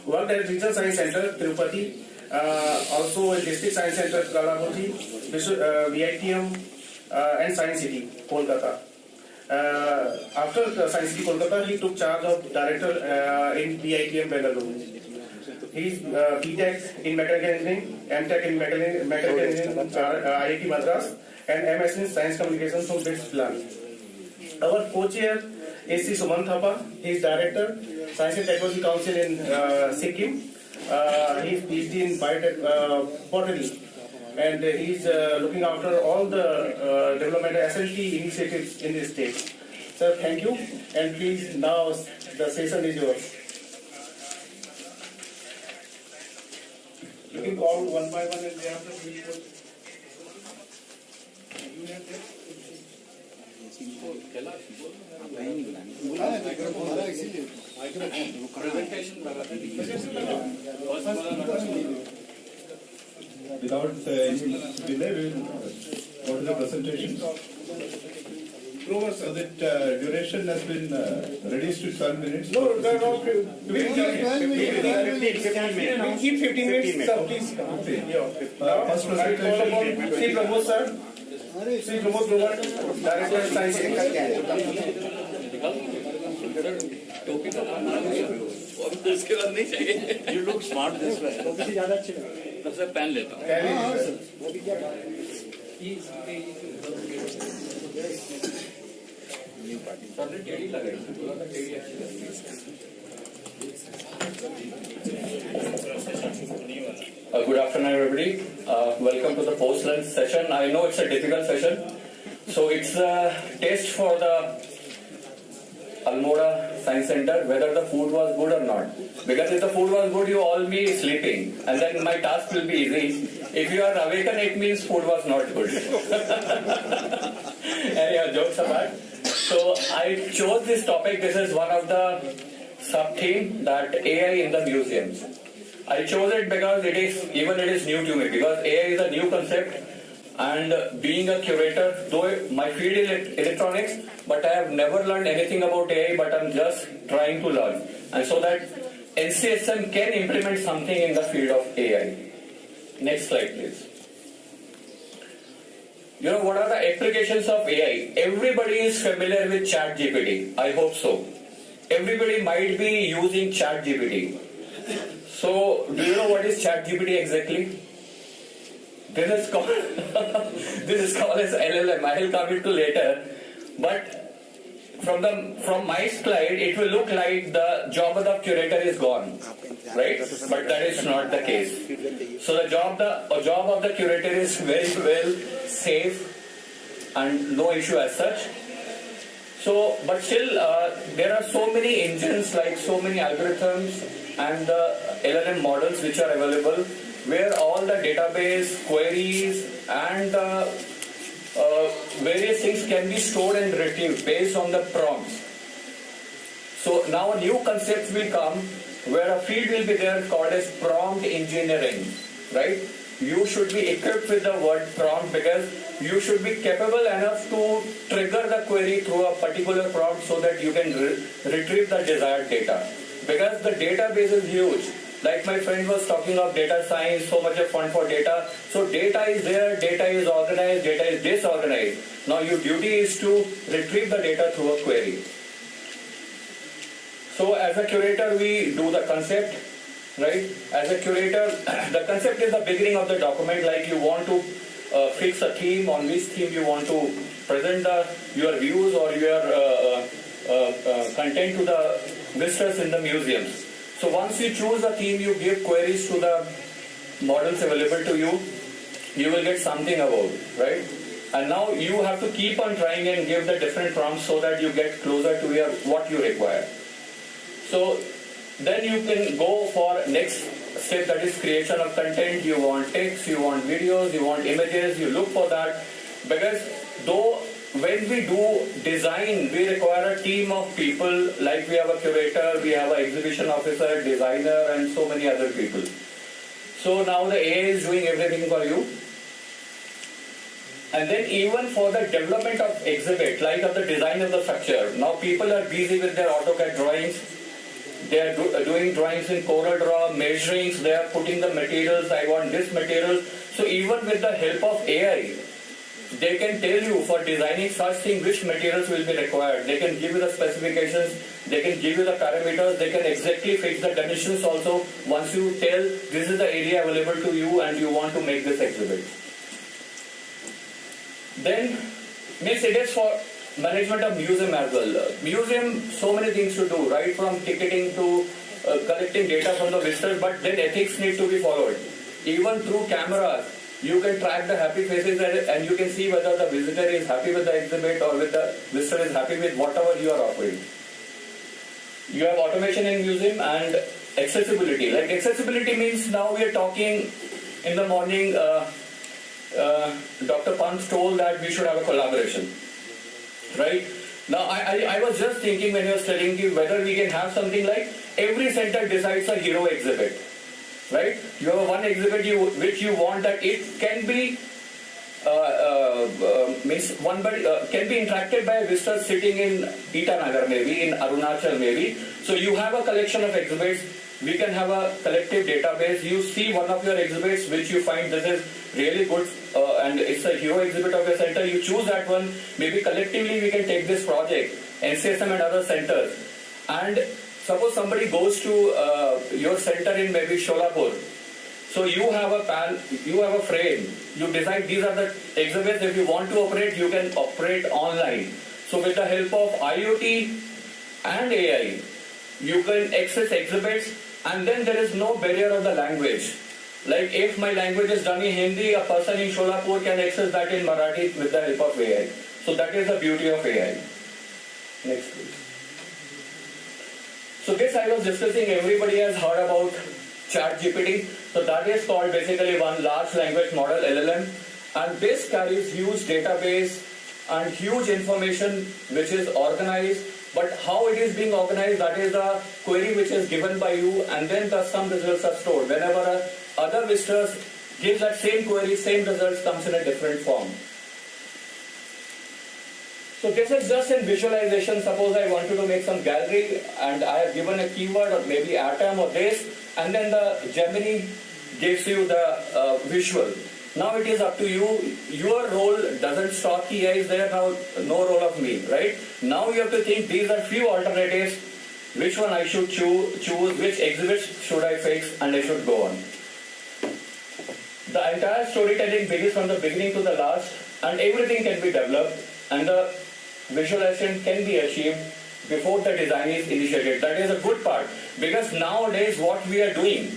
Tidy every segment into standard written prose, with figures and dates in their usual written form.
Worked at Regional Science Center, Tirupati, also in District Science Center, Kalaburgi, VITM, and Science City, Kolkata. After Science City, Kolkata, he took charge of director in VITM, Bengaluru. He's BTech in Mechanical Engineering, MTech in Mechanical Engineering, IIT Madras, and MS in Science Communications from BITS Plan. Our co-chair is C. Suman Thapa. He is director, Science and Technology Council in Sikkim. He is PhD in botany, and he is looking after all the development SLT initiatives in the state. Sir, thank you, and please now the session is yours. You can call one by one, and thereafter we will. Without any delay, we will go to the presentation. So that duration has been reduced to 12 minutes. No, no, we'll keep 15 minutes, sir, please. First presentation. Sri Pramod, sir. Sri Pramod Grover, Director of Science. उसके बाद नहीं चाहिए. You look smart this way. सबसे pen लेता हूँ. Good afternoon, everybody. Welcome to the post-lunch session. I know it's a difficult session, so it's a test for the Almora Science Center whether the food was good or not. Because if the food was good, you all be sleeping, and then my task will be easy. If you are awakened, it means food was not good. Anyhow, jokes apart. So I chose this topic. This is one of the sub-theme, that AI in the museums. I chose it because it is new to me, because AI is a new concept, and being a curator, though my field is electronics, but I have never learned anything about AI, but I'm just trying to learn, and so that NCSM can implement something in the field of AI. Next slide, please. You know, what are the applications of AI? Everybody is familiar with ChatGPT. I hope so. Everybody might be using ChatGPT. So, do you know what is ChatGPT exactly? This is called as LLM. I will come to later. But from my slide, it will look like the job of the curator is gone, right? But that is not the case. So the job of the curator is very well safe and no issue as such. So, but still, there are so many engines, like so many algorithms and the LLM models which are available, where all the database queries and various things can be stored and retrieved based on the prompts. So now a new concept will come where a field will be there called as prompt engineering, right? You should be equipped with the word prompt because you should be capable enough to trigger the query through a particular prompt so that you can retrieve the desired data. Because the database is huge. Like my friend was talking of data science, so much of fun for data. So data is there, data is organized, data is disorganized. Now your duty is to retrieve the data through a query. So as a curator, we do the concept, right? As a curator, the concept is the beginning of the document. Like you want to fix a theme, on which theme you want to present your views or your content to the visitors in the museums. So once you choose a theme, you give queries to the models available to you, you will get something about, right? And now you have to keep on trying and give the different prompts so that you get closer to what you require. So then you can go for next step, that is creation of content. You want text, you want videos, you want images, you look for that. Because though when we do design, we require a team of people, like we have a curator, we have an exhibition officer, designer, and so many other people. So now the AI is doing everything for you. And then even for the development of exhibit, like of the design of the structure, now people are busy with their AutoCAD drawings. They are doing drawings in Corel Draw, measurings, they are putting the materials, I want this material. So even with the help of AI, they can tell you for designing such thing which materials will be required. They can give you the specifications, they can give you the parameters, they can exactly fix the dimensions also once you tell this is the area available to you and you want to make this exhibit. Then, means it is for management of museum as well. Museum, so many things to do, right from ticketing to collecting data from the visitors, but then ethics need to be followed. Even through cameras, you can track the happy faces and you can see whether the visitor is happy with the exhibit or whether the visitor is happy with whatever you are offering. You have automation in museum and accessibility. Like accessibility means now we are talking in the morning, Dr. Pant told that we should have a collaboration, right? Now I was just thinking when you were telling you whether we can have something like every center decides a hero exhibit. Right? You have one exhibit which you want that it can be can be interacted by a visitor sitting in Itanagar maybe, in Arunachal maybe. So you have a collection of exhibits, we can have a collective database. You see one of your exhibits which you find this is really good and it's a hero exhibit of your center, you choose that one. Maybe collectively we can take this project, NCSM and other centers, and suppose somebody goes to your center in maybe Sholapur. So you have a frame. You decide these are the exhibits. If you want to operate, you can operate online. So with the help of IoT and AI, you can access exhibits, and then there is no barrier of the language. Like if my language is done in Hindi, a person in Sholapur can access that in Marathi with the help of AI. So that is the beauty of AI. Next please. So this I was discussing, everybody has heard about ChatGPT. So that is called basically one large language model, LLM. And this carries huge database and huge information which is organized. But how it is being organized, that is the query which is given by you, and then some results are stored. Whenever other visitors give that same query, same results comes in a different form. So this is just in visualization. Suppose I wanted to make some gallery and I have given a keyword or maybe atom or this, and then the Gemini gives you the visual. Now it is up to you. Your role doesn't stop. AI is there now, no role of me, right? Now you have to think these are few alternatives. Which one I should choose, which exhibits should I fix, and I should go on. The entire storytelling begins from the beginning to the last, and everything can be developed, and the visualization can be achieved before the design is initiated. That is a good part, because nowadays what we are doing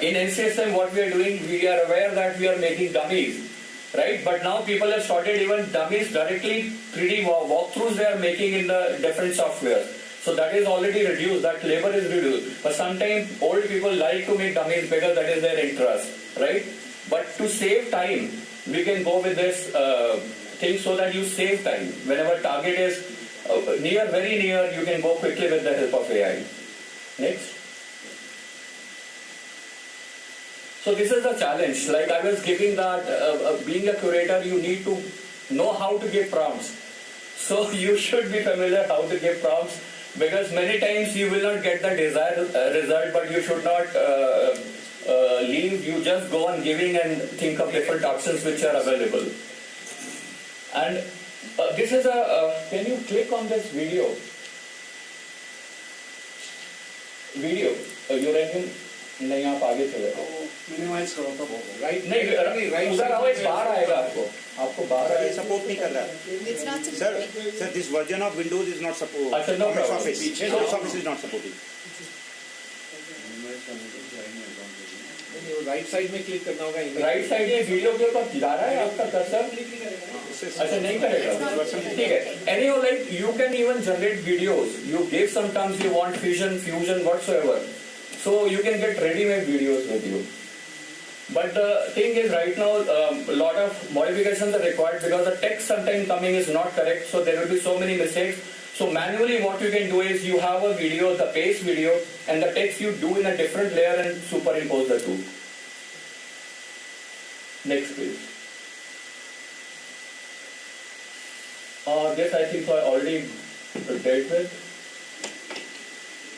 in NCSM, what we are doing, we are aware that we are making dummies, right? But now people have started even dummies directly 3D walkthroughs they are making in the different software. So that is already reduced, that labor is reduced. But sometimes old people like to make dummies because that is their interest, right? But to save time, we can go with this thing so that you save time. Whenever target is near, very near, you can go quickly with the help of AI. Next. So this is the challenge. Like I was giving that, being a curator, you need to know how to give prompts. So you should be familiar how to give prompts, because many times you will not get the desired result, but you should not leave. You just go on giving and think of different options which are available. And this is can you click on this video? Uranium, नहीं आप आगे चले minimise करो तो right नहीं उधर आओ एक बाहर आएगा आपको बाहर आएगा सपोर्ट नहीं कर रहा It's not sir this version of Windows is not support अच्छा no office is not supporting right side में क्लिक करना होगा राइट साइड में वीडियो के ऊपर जा रहा है आपका कर्सर अच्छा नहीं करेगा ठीक है anyhow like you can even generate videos you give some terms you want fusion whatsoever so you can get ready-made videos with you but the thing is right now a lot of modifications are required because the text sometimes coming is not correct so there will be so many mistakes so manually what you can do is you have a video the base video and the text you do in a different layer and superimpose the two. Next please. This I think I already dealt with.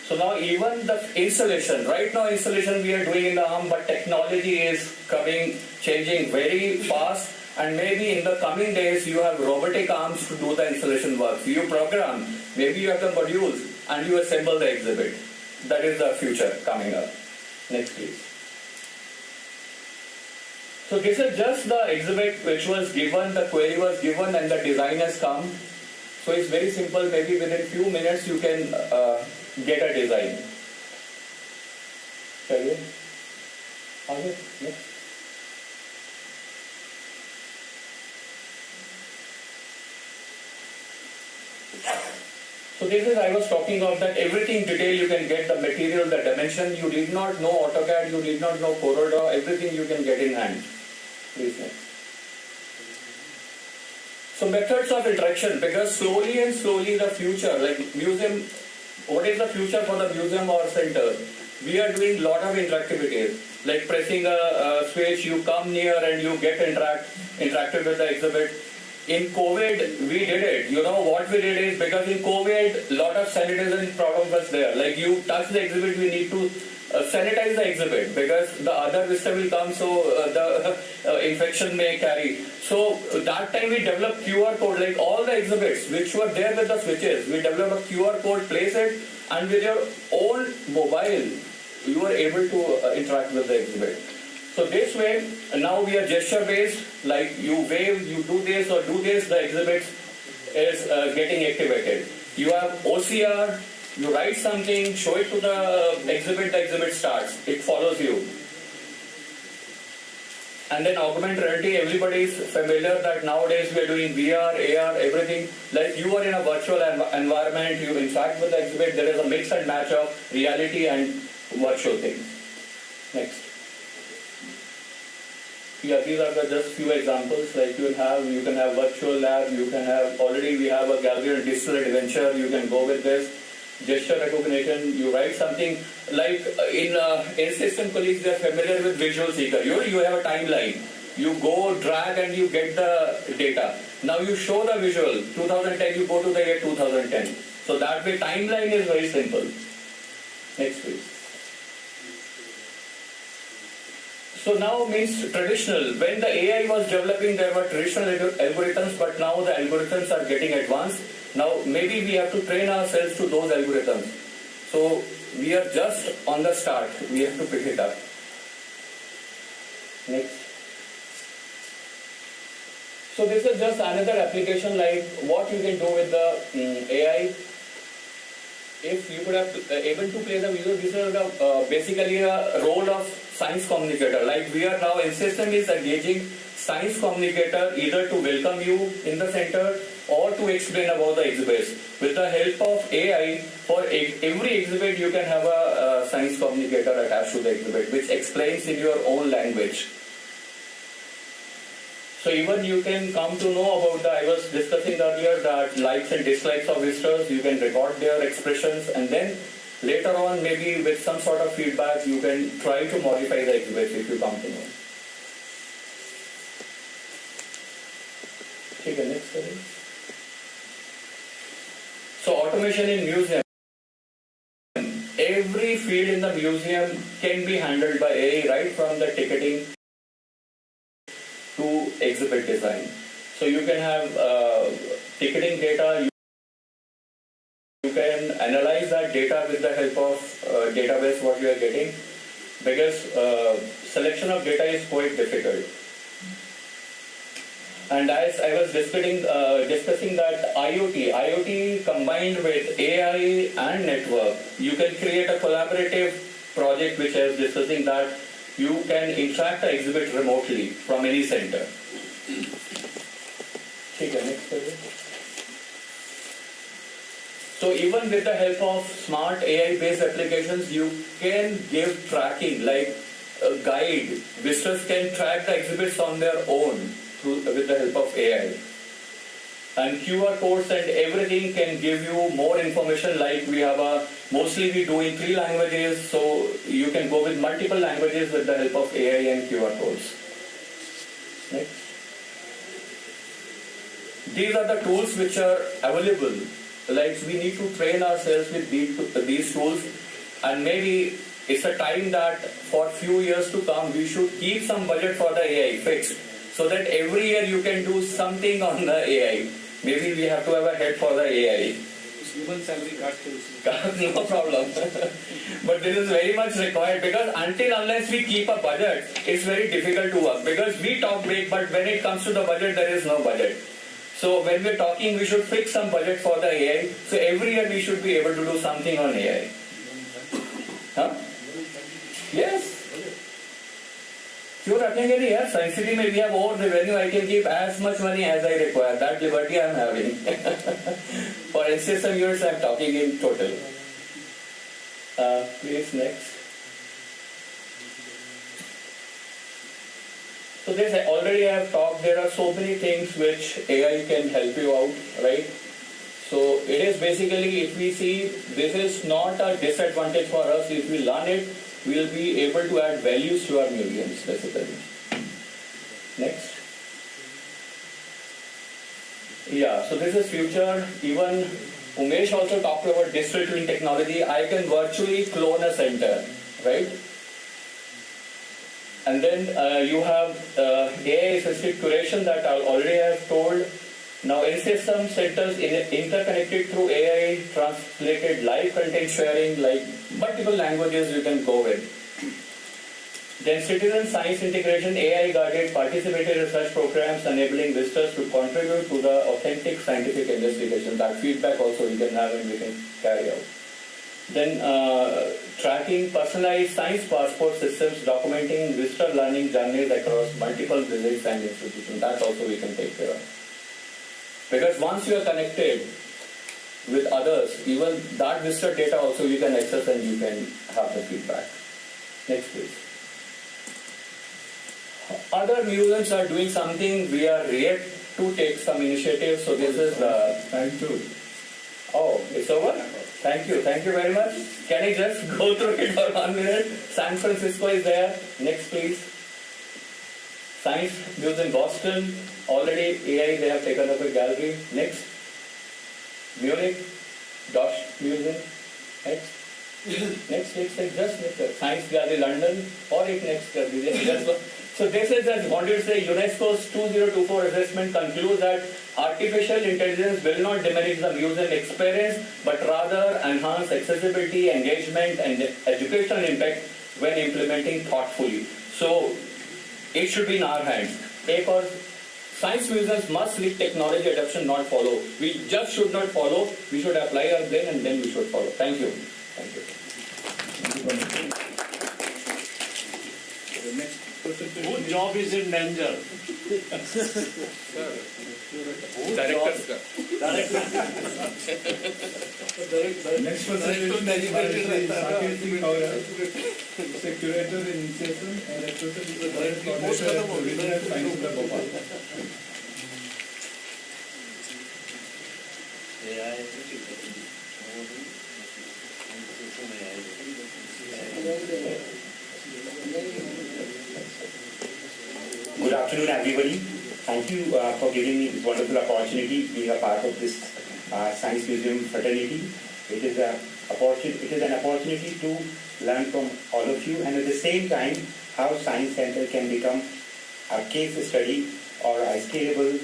So now even the installation, right now installation we are doing in the arm, but technology is coming, changing very fast, and maybe in the coming days you have robotic arms to do the installation work. So you program, maybe you have the modules and you assemble the exhibit. That is the future coming up. Next please. So this is just the exhibit which was given, the query was given and the design has come. So it's very simple, maybe within few minutes you can get a design. चलिए आगे next. So this is I was talking of that everything detail you can get, the material, the dimension. You did not know AutoCAD, you did not know Corridor, everything you can get in hand. Please next. So methods of interaction, because slowly and slowly the future, like museum, what is the future for the museum or center? We are doing lot of interactivities, like pressing a switch, you come near and you get interacted with the exhibit. In COVID, we did it. You know what we did is, because in COVID, lot of sanitation problem was there. Like you touch the exhibit, we need to sanitize the exhibit because the other visitor will come, so the infection may carry. So that time we developed QR code, like all the exhibits which were there with the switches, we developed a QR code, place it, and with your own mobile, you are able to interact with the exhibit. So this way, now we are gesture based, like you wave, you do this or do this, the exhibit is getting activated. You have OCR, you write something, show it to the exhibit starts, it follows you. And then augmented reality, everybody is familiar that nowadays we are doing VR, AR, everything. Like you are in a virtual environment, you interact with the exhibit, there is a mix and match of reality and virtual things. Next. Yeah, these are the just few examples. Like you can have virtual lab, you can have, already we have a gallery and digital adventure, you can go with this. Gesture recognition, you write something, like in system colleagues, they are familiar with visual seeker. You have a timeline. You go, drag and you get the data. Now you show the visual, 2010, you go to the year 2010. So that way timeline is very simple. Next please. So now means traditional. When the AI was developing, there were traditional algorithms, but now the algorithms are getting advanced. Now maybe we have to train ourselves to those algorithms. So we are just on the start. We have to pick it up. Next. So this is just another application, like what you can do with the AI. If you could have able to play the video, this is basically a role of science communicator. Like we are now in system is engaging science communicator either to welcome you in the center or to explain about the exhibits. With the help of AI, for every exhibit you can have a science communicator attached to the exhibit which explains in your own language. So even you can come to know about I was discussing earlier that likes and dislikes of visitors, you can record their expressions, and then later on maybe with some sort of feedback you can try to modify the exhibits if you come to know. Take the next slide. So automation in museum. Every field in the museum can be handled by AI, right from the ticketing to exhibit design. So you can have ticketing data, you can analyze that data with the help of database what you are getting, because selection of data is quite difficult. And as I was discussing that IoT combined with AI and network, you can create a collaborative project which I was discussing that you can interact the exhibit remotely from any center. Okay, next slide. So even with the help of smart AI-based applications, you can give tracking, like a guide. Visitors can track the exhibits on their own with the help of AI. And QR codes and everything can give you more information, like we have mostly we do in 3 languages, so you can go with multiple languages with the help of AI and QR codes. Next. These are the tools which are available like we need to train ourselves with these tools, and maybe it's a time that for few years to come we should keep some budget for the AI fixed, so that every year you can do something on the AI. Maybe we have to have a head for the AI. Human salary cut. No problem. But this is very much required, because unless we keep a budget, it's very difficult to work, because we talk big, but when it comes to the budget, there is no budget. So when we're talking, we should fix some budget for the AI. So every year we should be able to do something on AI. Huh? Yes. क्यों रखेंगे नहीं यार? Science City में we have more revenue. I can give as much money as I require. That liberty I am having. For NCSM units, I am talking in total. Please next. So this already I have talked. There are so many things which AI can help you out, right? So it is basically, if we see, this is not a disadvantage for us. If we learn it, we will be able to add values to our museums, basically. Next. Yeah, so this is future. Even Umesh also talked about digital twin technology. I can virtually clone a center, right? And then you have AI-assisted curation that I already have told. Now, in-system centers interconnected through AI, translated live content sharing, like multiple languages you can go with. Then citizen science integration, AI-guided participated research programs enabling visitors to contribute to the authentic scientific investigation. That feedback also we can have and we can carry out. Then tracking personalized science passport systems, documenting visitor learning journeys across multiple visits and institutions. That also we can take care of. Because once you are connected with others, even that visitor data also you can access and you can have the feedback. Next please. Other museums are doing something, we are yet to take some initiatives. So this is the... Thank you. Oh, it's over? Thank you very much. Can I just go through it for 1 minute? San Francisco is there. Next please. Science Museum Boston. Already AI, they have taken up a gallery. Next. Munich. Deutsche Museum. Next. Next. Just next. Science Gallery London. Or एक next कर दीजिए. So this is, as wanted to say, UNESCO's 2024 assessment concludes that artificial intelligence will not diminish the museum experience, but rather enhance accessibility, engagement, and educational impact when implementing thoughtfully. So it should be in our hands. Because science museums must lead technology adoption, not follow. We just should not follow. We should apply our brain and then we should follow. Thank you. Thank you. The next presentation. Whose job is in danger? Director. Next presentation is by Saket Singh Kaura. He's a curator in INSESM and a total coordinator at the Regional Science Center Bhopal. Good afternoon, everybody. Thank you for giving me this wonderful opportunity being a part of this Science Museum fraternity. It is an opportunity to learn from all of you, and at the same time, how Science Center can become a case study or a scalable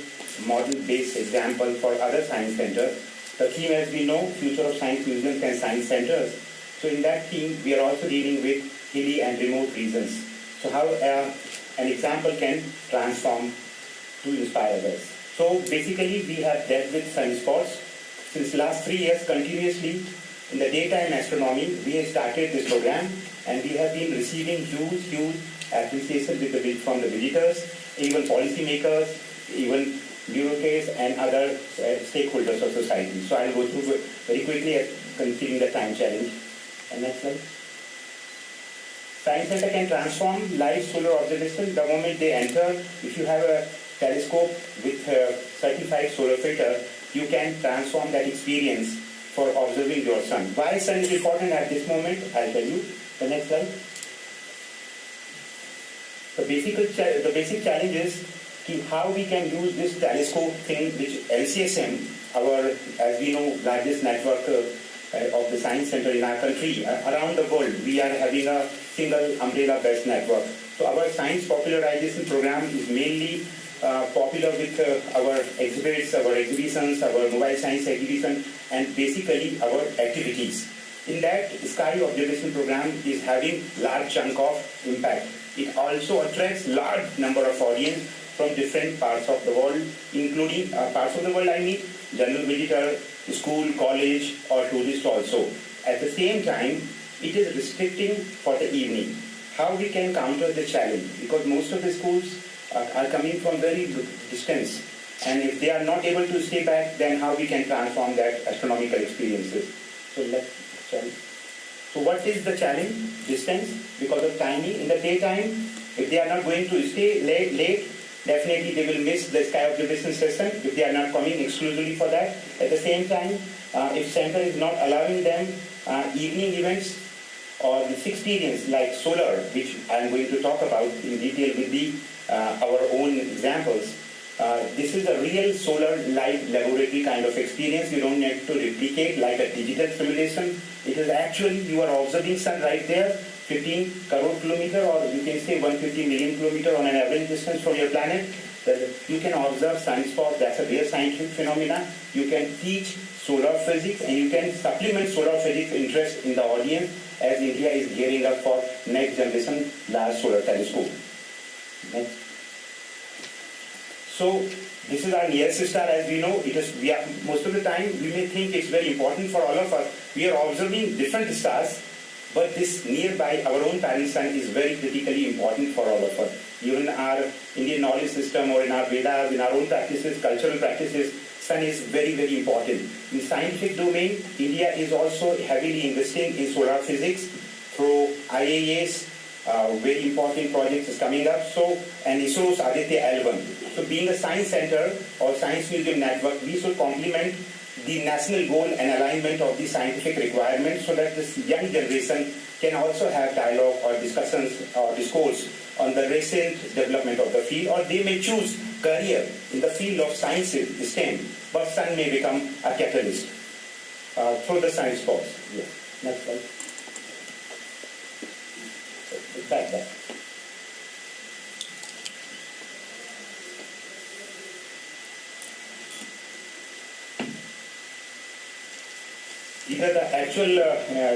model-based example for other science centers. The theme, as we know, Future of Science Museums and Science Centers. So in that theme, we are also dealing with hilly and remote regions. So how an example can transform to inspire others. So basically, we have dealt with sunspots. Since last 3 years, continuously, in the daytime astronomy, we have started this program, and we have been receiving huge appreciation from the visitors, even policymakers, even bureaucrats and other stakeholders of society. So I'll go through very quickly considering the time challenge. And next slide. Science Center can transform live solar observation the moment they enter. If you have a telescope with a certified solar filter, you can transform that experience for observing your sun. Why sun is important at this moment, I'll tell you. The next slide. The basic challenge is how we can use this telescope thing, which LCSM, our, as we know, largest network of the science center in our country. Around the world, we are having a single umbrella-based network. So our science popularization program is mainly popular with our exhibits, our exhibitions, our mobile science exhibition, and basically our activities. In that, Sky Observation Program is having large chunk of impact. It also attracts large number of audience from different parts of the world, including parts of the world I mean, general visitor, school, college, or tourist also. At the same time, it is restricting for the evening. How we can counter the challenge? Because most of the schools are coming from very distance, and if they are not able to stay back, then how we can transform that astronomical experiences? So let's challenge. So what is the challenge? Distance, because of timing. In the daytime, if they are not going to stay late, definitely they will miss the sky observation session if they are not coming exclusively for that. At the same time, if center is not allowing them evening events or the experience like solar, which I am going to talk about in detail with our own examples. This is a real solar live laboratory kind of experience. You don't need to replicate like a digital simulation. It is actually, you are observing sun right there, 15 crore kilometer, or you can say 150 million kilometer on an average distance from your planet. You can observe sunspots. That's a real scientific phenomena. You can teach solar physics, and you can supplement solar physics interest in the audience as India is gearing up for next generation large solar telescope. Next. So this is our nearest star. As we know, most of the time we may think it's very important for all of us. We are observing different stars, but this nearby our own parent sun is very critically important for all of us. Even in our Indian knowledge system or in our Vedas, in our own practices, cultural practices, sun is very, very important. In scientific domain, India is also heavily investing in solar physics through IAES. Very important projects is coming up. And ISRO's Aditya L1. So being a science center or science museum network, we should complement the national goal and alignment of the scientific requirements so that this young generation can also have dialogue or discussions or discourse on the recent development of the field, or they may choose career in the field of sciences, STEM, but sun may become a catalyst through the science course. Yeah. Next slide. Back. These are the actual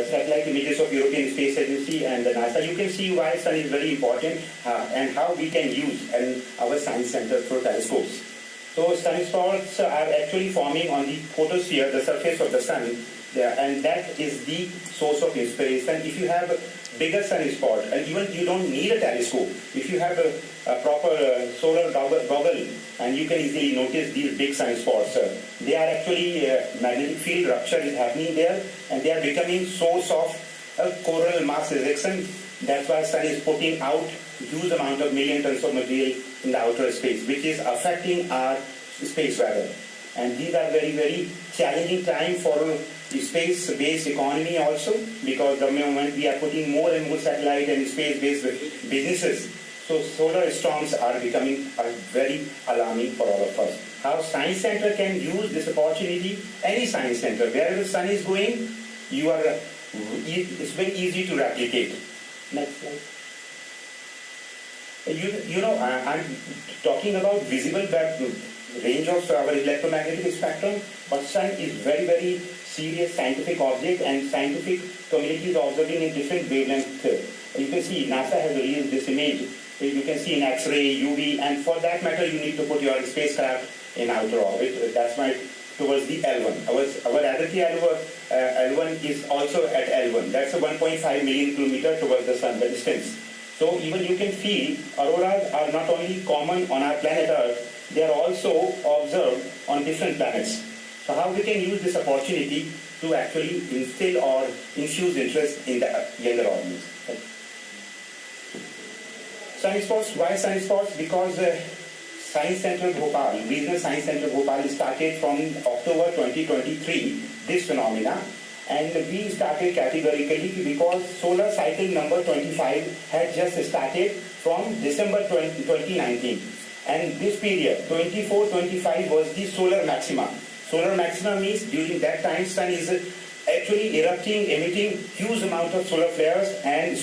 satellite images of European Space Agency and the NASA. You can see why sun is very important and how we can use our science center through telescopes. So sunspots are actually forming on the photosphere, the surface of the sun, and that is the source of inspiration. If you have a bigger sunspot, and even you don't need a telescope, if you have a proper solar goggle, and you can easily notice these big sunspots. They are actually magnetic field rupture is happening there, and they are becoming source of coronal mass ejection. That's why sun is putting out huge amount of million tons of material in the outer space, which is affecting our space weather. And these are very, very challenging time for the space-based economy also, because the moment we are putting more and more satellite and space-based businesses, so solar storms are becoming very alarming for all of us. How Science Center can use this opportunity? Any science center, wherever the sun is going, it's very easy to replicate. Next slide. I'm talking about visible range of our electromagnetic spectrum, but sun is very, very serious scientific object, and scientific community is observing in different wavelengths. You can see NASA has released this image. You can see in X-ray, UV, and for that matter, you need to put your spacecraft in outer orbit. That's why towards the L1. Our Aditya L1 is also at L1. That's a 1.5 million kilometer towards the sun, the distance. So even you can feel auroras are not only common on our planet Earth, they are also observed on different planets. So how we can use this opportunity to actually instill or infuse interest in the younger audience. Sunspots. Why sunspots? Because Science Center Bhopal, Regional Science Center Bhopal started from October 2023, this phenomena. And we started categorically because solar cycle number 25 had just started from December 2019. And this period, 24-25, was the solar maxima. Solar maxima means during that time sun is actually erupting, emitting huge amount of solar flares and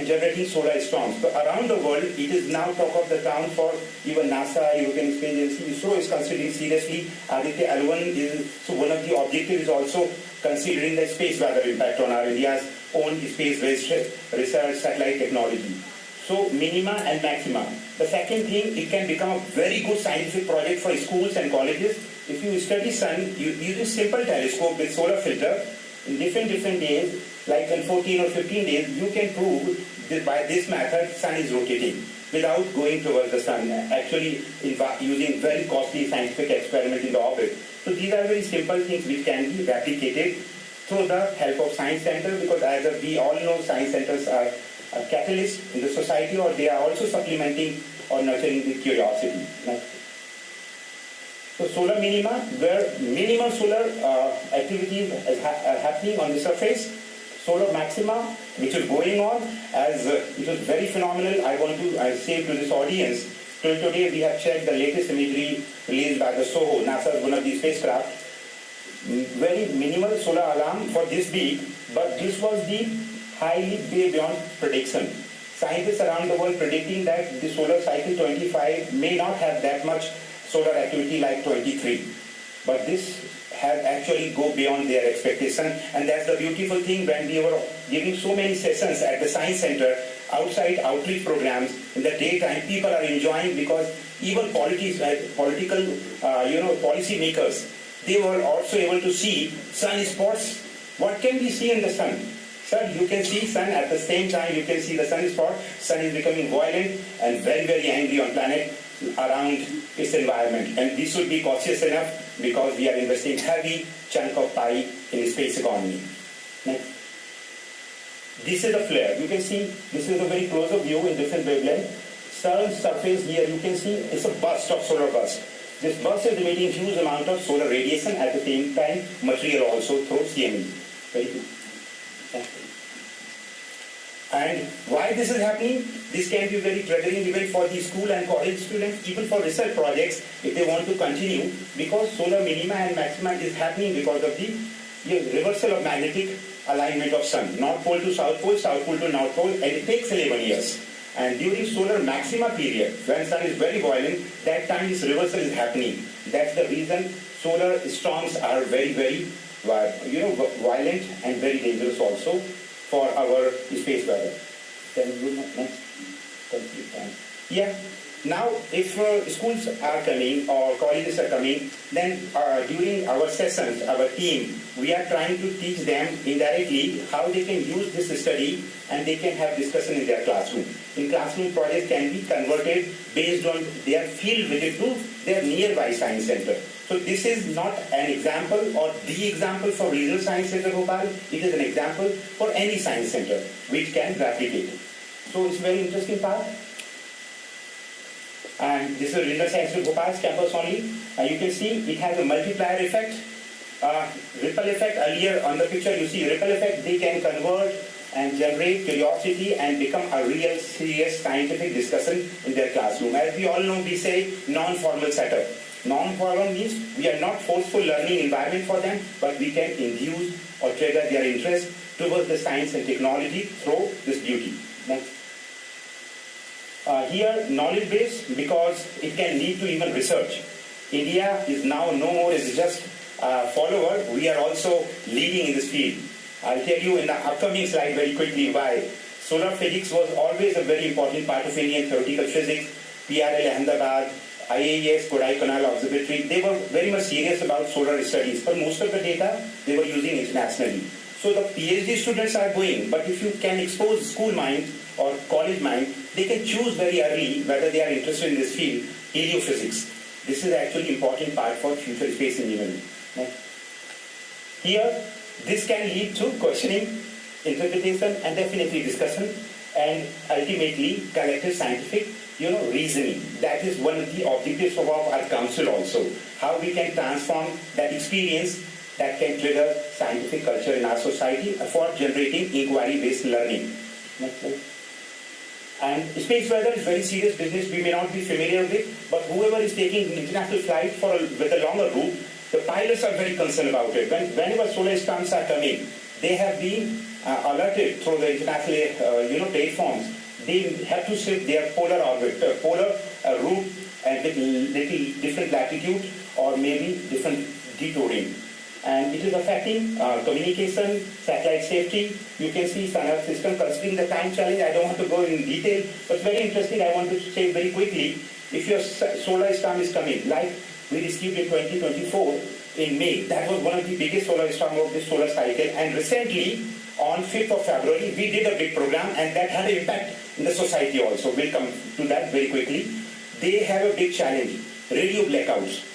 generating solar storms. So around the world, it is now talk of the town for even NASA, European Space Agency. ISRO is considering seriously. Aditya L1 is, so one of the objectives is also considering the space weather impact on our India's own space-based research satellite technology. So minima and maxima. The second thing, it can become a very good scientific project for schools and colleges. If you study sun, you use a simple telescope with solar filter in different days, like in 14 or 15 days, you can prove that by this method sun is rotating without going towards the sun, actually using very costly scientific experiment in the orbit. So these are very simple things which can be replicated through the help of science center, because as we all know, science centers are a catalyst in the society, or they are also supplementing or nurturing the curiosity. So solar minima, where minimal solar activities are happening on the surface. Solar maxima, which is going on, as it was very phenomenal. I want to say to this audience, till today we have checked the latest imagery released by the SOHO, NASA's one of these spacecraft. Very minimal solar alarm for this week, but this was the highly way beyond prediction. Scientists around the world predicting that the solar cycle 25 may not have that much solar activity like 23. But this has actually go beyond their expectation, and that's the beautiful thing. When we were giving so many sessions at the Science Center, outside outreach programs, in the daytime, people are enjoying, because even political policy makers, they were also able to see sunspots. What can we see in the sun? Sir, you can see sun at the same time, you can see the sunspot. Sun is becoming violent and very, very angry on planet around its environment. And we should be cautious enough, because we are investing heavy chunk of pie in the space economy. Next. This is a flare. You can see this is a very close-up view in different wavelength. Sun's surface here, you can see it's a burst of solar burst. This burst is emitting huge amount of solar radiation, at the same time material also through CME. Very good. And why this is happening? This can be very triggering event for the school and college students, even for research projects, if they want to continue, because solar minima and maxima is happening because of the reversal of magnetic alignment of sun. North pole to south pole to north pole, and it takes 11 years. And during solar maxima period, when sun is very violent, that time this reversal is happening. That's the reason solar storms are very, very violent and very dangerous also for our space weather. Can you go next? Yeah. Now, if schools are coming or colleges are coming, then during our sessions, our team, we are trying to teach them indirectly how they can use this study, and they can have discussion in their classroom. In classroom, projects can be converted based on their field visit to their nearby science center. So this is not an example or the example for regional science center Bhopal. It is an example for any science center which can replicate. So it's a very interesting part. And this is Regional Science Center Bhopal's campus only. You can see it has a multiplier effect, ripple effect. Earlier on the picture you see ripple effect. They can convert and generate curiosity and become a real serious scientific discussion in their classroom. As we all know, we say non-formal setup. Non-formal means we are not forceful learning environment for them, but we can induce or trigger their interest towards the science and technology through this beauty. Next. Here, knowledge base, because it can lead to even research. India is now no more as just a follower, we are also leading in this field. I'll tell you in the upcoming slide very quickly why. Solar physics was always a very important part of Indian theoretical physics. PRL Ahmedabad, IAES Kodaikanal Observatory, they were very much serious about solar studies, but most of the data they were using internationally. So the PhD students are going, but if you can expose school mind or college mind, they can choose very early whether they are interested in this field, heliophysics. This is actually important part for future space engineering. Here, this can lead to questioning, interpretation, and definitely discussion, and ultimately collective scientific reasoning. That is one of the objectives of our council also. How we can transform that experience that can trigger scientific culture in our society for generating inquiry-based learning. Next slide. And space weather is very serious business we may not be familiar with, but whoever is taking international flight with a longer route, The pilots are very concerned about it. Whenever solar storms are coming, they have been alerted through the international platforms. They have to shift their polar orbit, polar route, and with little different latitude or maybe different detouring. And it is affecting communication, satellite safety. You can see Sun system considering the time challenge. I don't want to go in detail, but very interesting. I want to say very quickly, if your solar storm is coming, like we received in 2024 in May, that was one of the biggest solar storm of this solar cycle. And recently, on 5th of February, we did a big program, and that had an impact in the society also. We'll come to that very quickly. They have a big challenge, radio blackouts.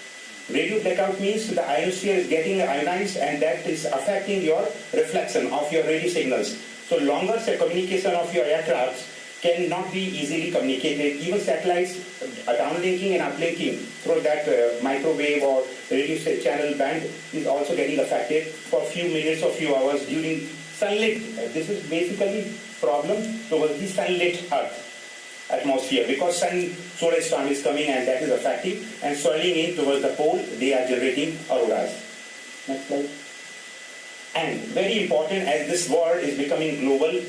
Radio blackout means the ionosphere is getting ionized, and that is affecting your reflection of your radio signals. So longer communication of your aircrafts cannot be easily communicated. Even satellites downlinking and uplinking through that microwave or radio channel band is also getting affected for a few minutes or few hours during sunlit. This is basically problem towards the sunlit Earth atmosphere, because solar storm is coming and that is affecting and swirling in towards the pole. They are generating auroras. Next slide. And very important, as this world is becoming global,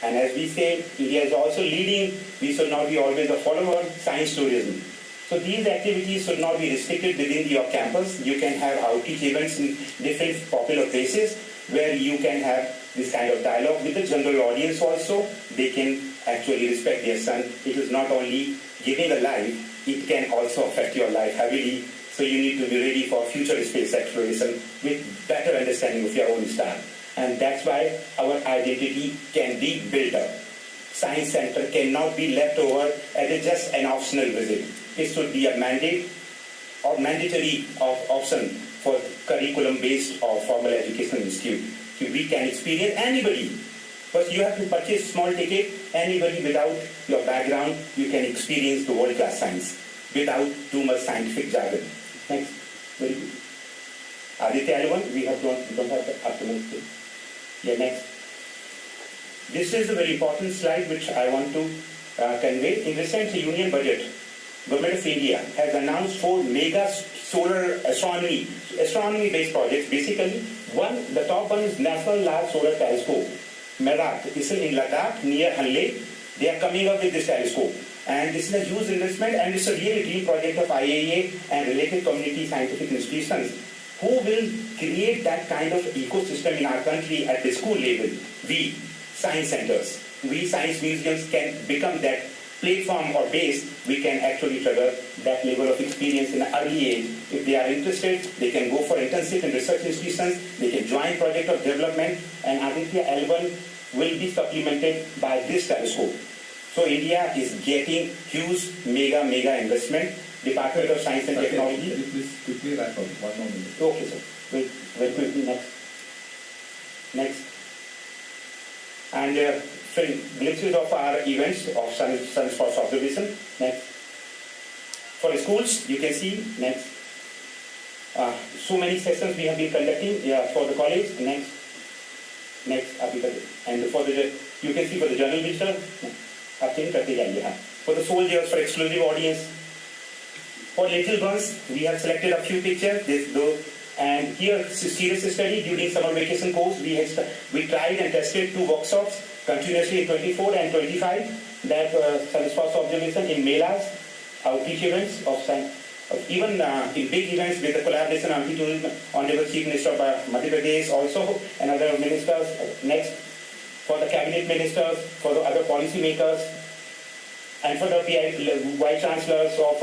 and as we say, India is also leading, we should not be always a follower, science tourism. So these activities should not be restricted within your campus. You can have outreach events in different popular places where you can have this kind of dialogue with the general audience also. They can actually respect their sun. It is not only giving a life, it can also affect your life heavily. So you need to be ready for future space exploration with better understanding of your own star. And that's why our identity can be built up. Science Center cannot be left over as just an optional visit. It should be a mandate or mandatory option for curriculum-based or formal education institute. We can experience anybody, but you have to purchase small ticket. Anybody without your background, you can experience the world-class science without too much scientific jargon. Next, very good. Aditya L1, we don't have the afternoon. Yeah, next. This is a very important slide which I want to convey. In recent union budget, Government of India has announced 4 mega solar astronomy-based projects. Basically, the top one is National Large Solar Telescope, MERAT. This is in Ladakh near Hanle. They are coming up with this telescope. And this is a huge investment, and it's a really dream project of IAEA and related community scientific institutions who will create that kind of ecosystem in our country at the school level. We, science centers, we science museums can become that platform or base. We can actually trigger that level of experience in an early age. If they are interested, they can go for internship in research institutions, they can join project of development, and Aditya L1 will be supplemented by this telescope. So India is getting huge mega investment. Department of Science and Technology. Can you please quickly wrap up? 1 more minute. Okay, sir. Wait, very quickly. Next. And glimpses of our events of sunspots observation. Next. For the schools, you can see. Next. So many sessions we have been conducting for the college. Next. And for the, you can see for the journal visitor. For the soldiers, for exclusive audience. For little ones, we have selected a few pictures. And here, serious study during summer vacation course, we tried and tested 2 workshops continuously in 24 and 25. That sunspots observation in melas, outreach events even in big events with the collaboration of Honorable Chief Minister of Madhya Pradesh also and other ministers. Next, for the cabinet ministers, for the other policy makers, and for the vice chancellors of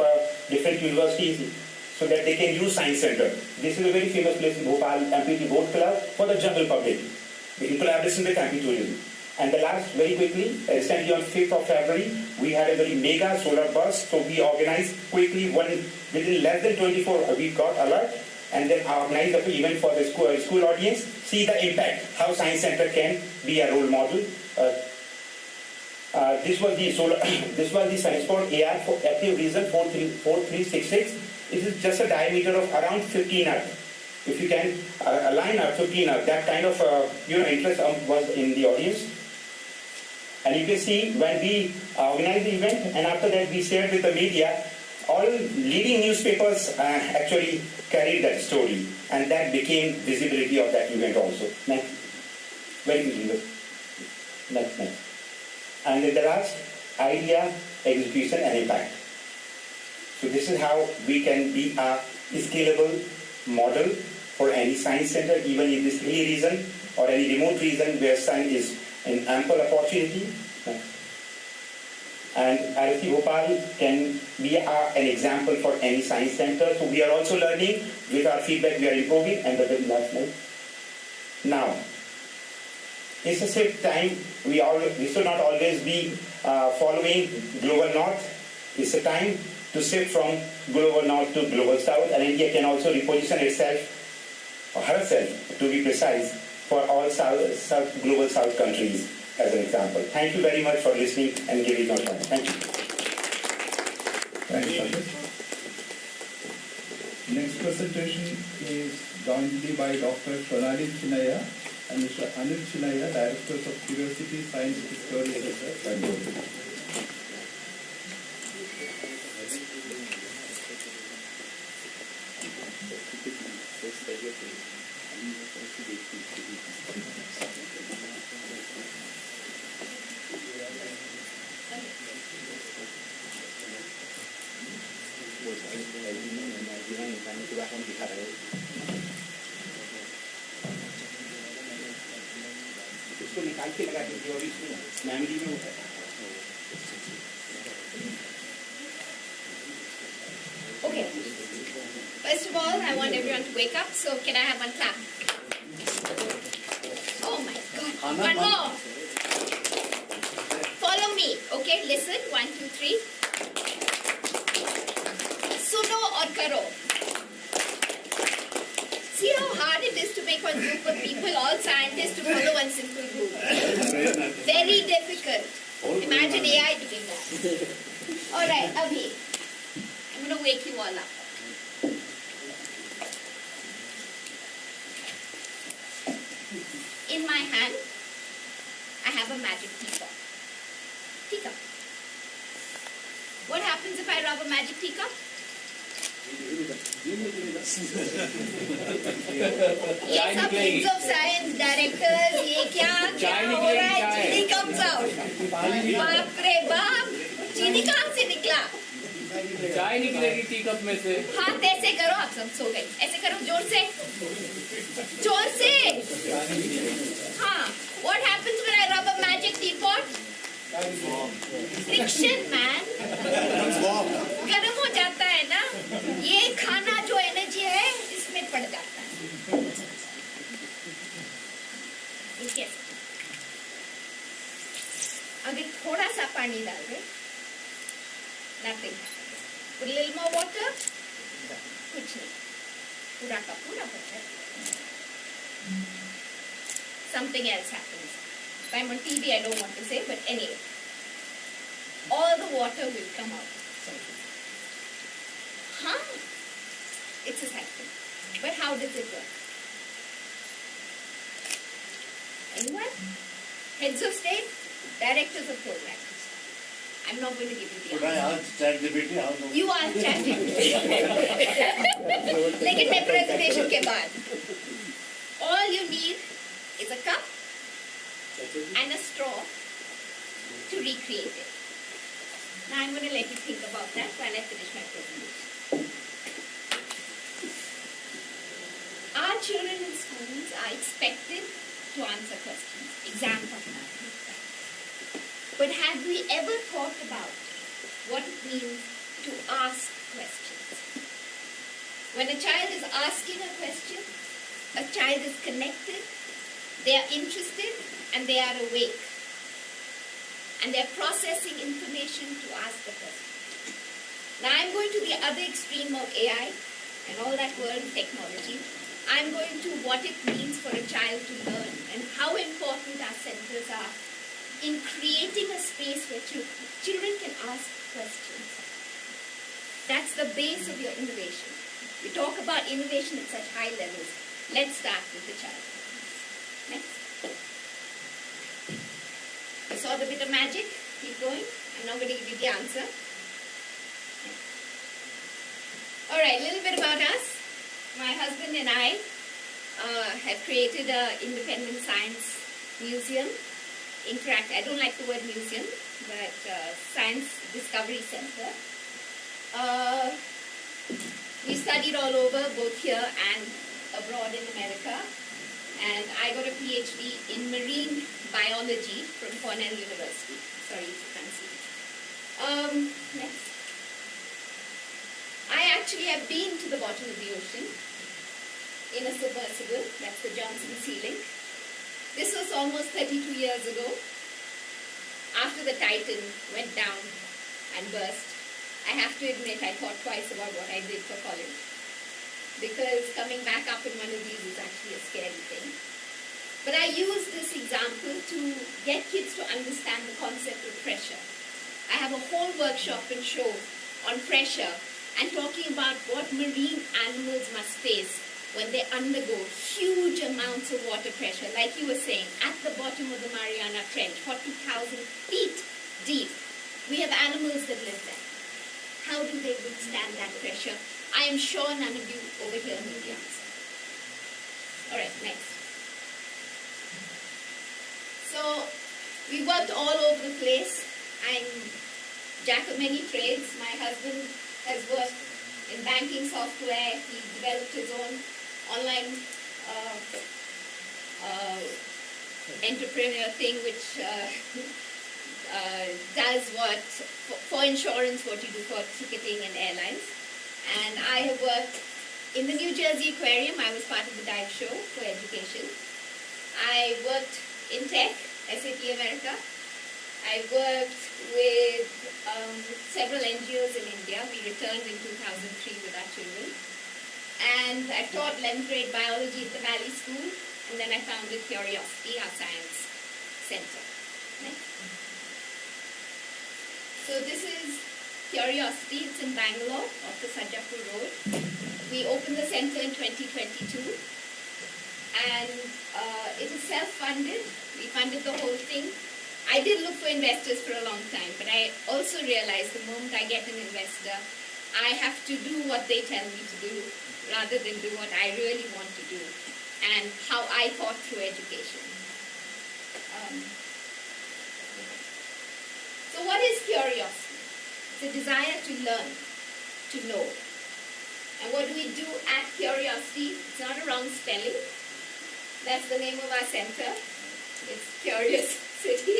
different universities, so that they can use Science Center. This is a very famous place in Bhopal, MPT Boat Club, for the general public, in collaboration with MP Tourism. And the last, very quickly, recently on 5th of February, we had a very mega solar burst. So we organized quickly, within less than 24, we got alert, and then organized an event for the school audience. See the impact, how Science Center can be a role model. This was the Sunspot AR for active reason 4366. It is just a diameter of around 15 Earth. If you can align up 15 Earth, that kind of interest was in the audience. And you can see when we organized the event, and after that we shared with the media, all leading newspapers actually carried that story, and that became visibility of that event also. Next. Very good. Next. And then the last, idea, execution, and impact. So this is how we can be a scalable model for any science center, even in this hilly region or any remote region where science is an ample opportunity. And RSC Bhopal can be an example for any science center. So we are also learning. With our feedback, we are improving. And the last slide. Now, it's a shift time. We should not always be following global north. It's a time to shift from global north to global south. And India can also reposition itself, or herself, to be precise, for all global south countries as an example. Thank you very much for listening and giving your time. Thank you. Thanks, Sandesh. Next presentation is jointly by Dr. Shonali Chinaya and Mr. Anil Chinaya, Directors of Curiosity Science Discovery Center, Bangalore. इसको निकाल के लगा दीजिए और इसको memory में उठाए. Okay. First of all, I want everyone to wake up. So can I have one clap? Oh my God. One more. Follow me. Okay, listen. 1, 2, 3. Suno or karo. See how hard it is to make one group of people, all scientists, to follow one simple rule. Very difficult. Imagine AI doing that. All right, Abhi. I'm going to wake you all up. In my hand, I have a magic teacup. Teacup. What happens if I rub a magic teacup? ये सब heads of science directors, ये क्या हो रहा है? चीनी comes out. बाप रे बाप, चीनी कहाँ से निकला? चाय निकलेगी टीकप में से. हाथ ऐसे करो, आप सब सो गए. ऐसे करो, जोर से. जोर से. हाँ. What happens when I rub a magic teapot? Friction, man. गर्म हो जाता है ना. ये खाना जो एनर्जी है इसमें पड़ जाता है. ठीक है. अगर थोड़ा सा पानी डाल दे, nothing. Put a little more water. कुछ नहीं. पूरा का पूरा बचा. Something else happens. If I'm on TV, I don't want to say, but anyway, all the water will come out. Huh? It's a cycle. But how does it work? Anyone? Heads of state? Directors of programs? I'm not going to give you the answer. I ask ChatGPT how to... You ask ChatGPT. लेकिन मैं presentation के बाद. All you need is a cup and a straw to recreate it. Now I'm going to let you think about that while I finish my presentation. Our children in schools are expected to answer questions, exam questions. But have we ever thought about what it means to ask questions? When a child is asking a question, a child is connected, they are interested, and they are awake. And they are processing information to ask the question. Now I'm going to the other extreme of AI and all that world of technology. I'm going to what it means for a child to learn and how important our centers are in creating a space where children can ask questions. That's the base of your innovation. We talk about innovation at such high levels. Let's start with the child. Next. You saw the bit of magic? Keep going. I'm not going to give you the answer. All right, a little bit about us. My husband and I have created an independent science museum. I don't like the word museum, but Science Discovery Center. We studied all over, both here and abroad in America. And I got a PhD in marine biology from Cornell University. Sorry, you can't see it. Next. I actually have been to the bottom of the ocean in a submersible. That's the Johnson Sea Link. This was almost 32 years ago. After the Titan went down and burst, I have to admit I thought twice about what I did for college. Because coming back up in one of these is actually a scary thing. But I use this example to get kids to understand the concept of pressure. I have a whole workshop and show on pressure and talking about what marine animals must face when they undergo huge amounts of water pressure. Like you were saying, at the bottom of the Mariana Trench, 40,000 feet deep, we have animals that live there. How do they withstand that pressure? I am sure none of you over here know the answer. All right, next. So, we worked all over the place. I'm jack of many trades. My husband has worked in banking software. He developed his own online entrepreneur thing, which does what, for insurance, what you do for ticketing and airlines. And I have worked in the New Jersey Aquarium. I was part of the dive show for education. I worked in tech, SAP America. I worked with several NGOs in India. We returned in 2003 with our children. And I taught 11th grade biology at the Valley School. And then I founded Curiosity, our science center. Next. So this is Curiosity. It's in Bangalore, off the Sajapur Road. We opened the center in 2022. And it is self-funded. We funded the whole thing. I did look for investors for a long time, but I also realized the moment I get an investor, I have to do what they tell me to do rather than do what I really want to do and how I thought through education. So what is curiosity? It's a desire to learn, to know. And what do we do at Curiosity? It's not a wrong spelling. That's the name of our center. It's Curious City.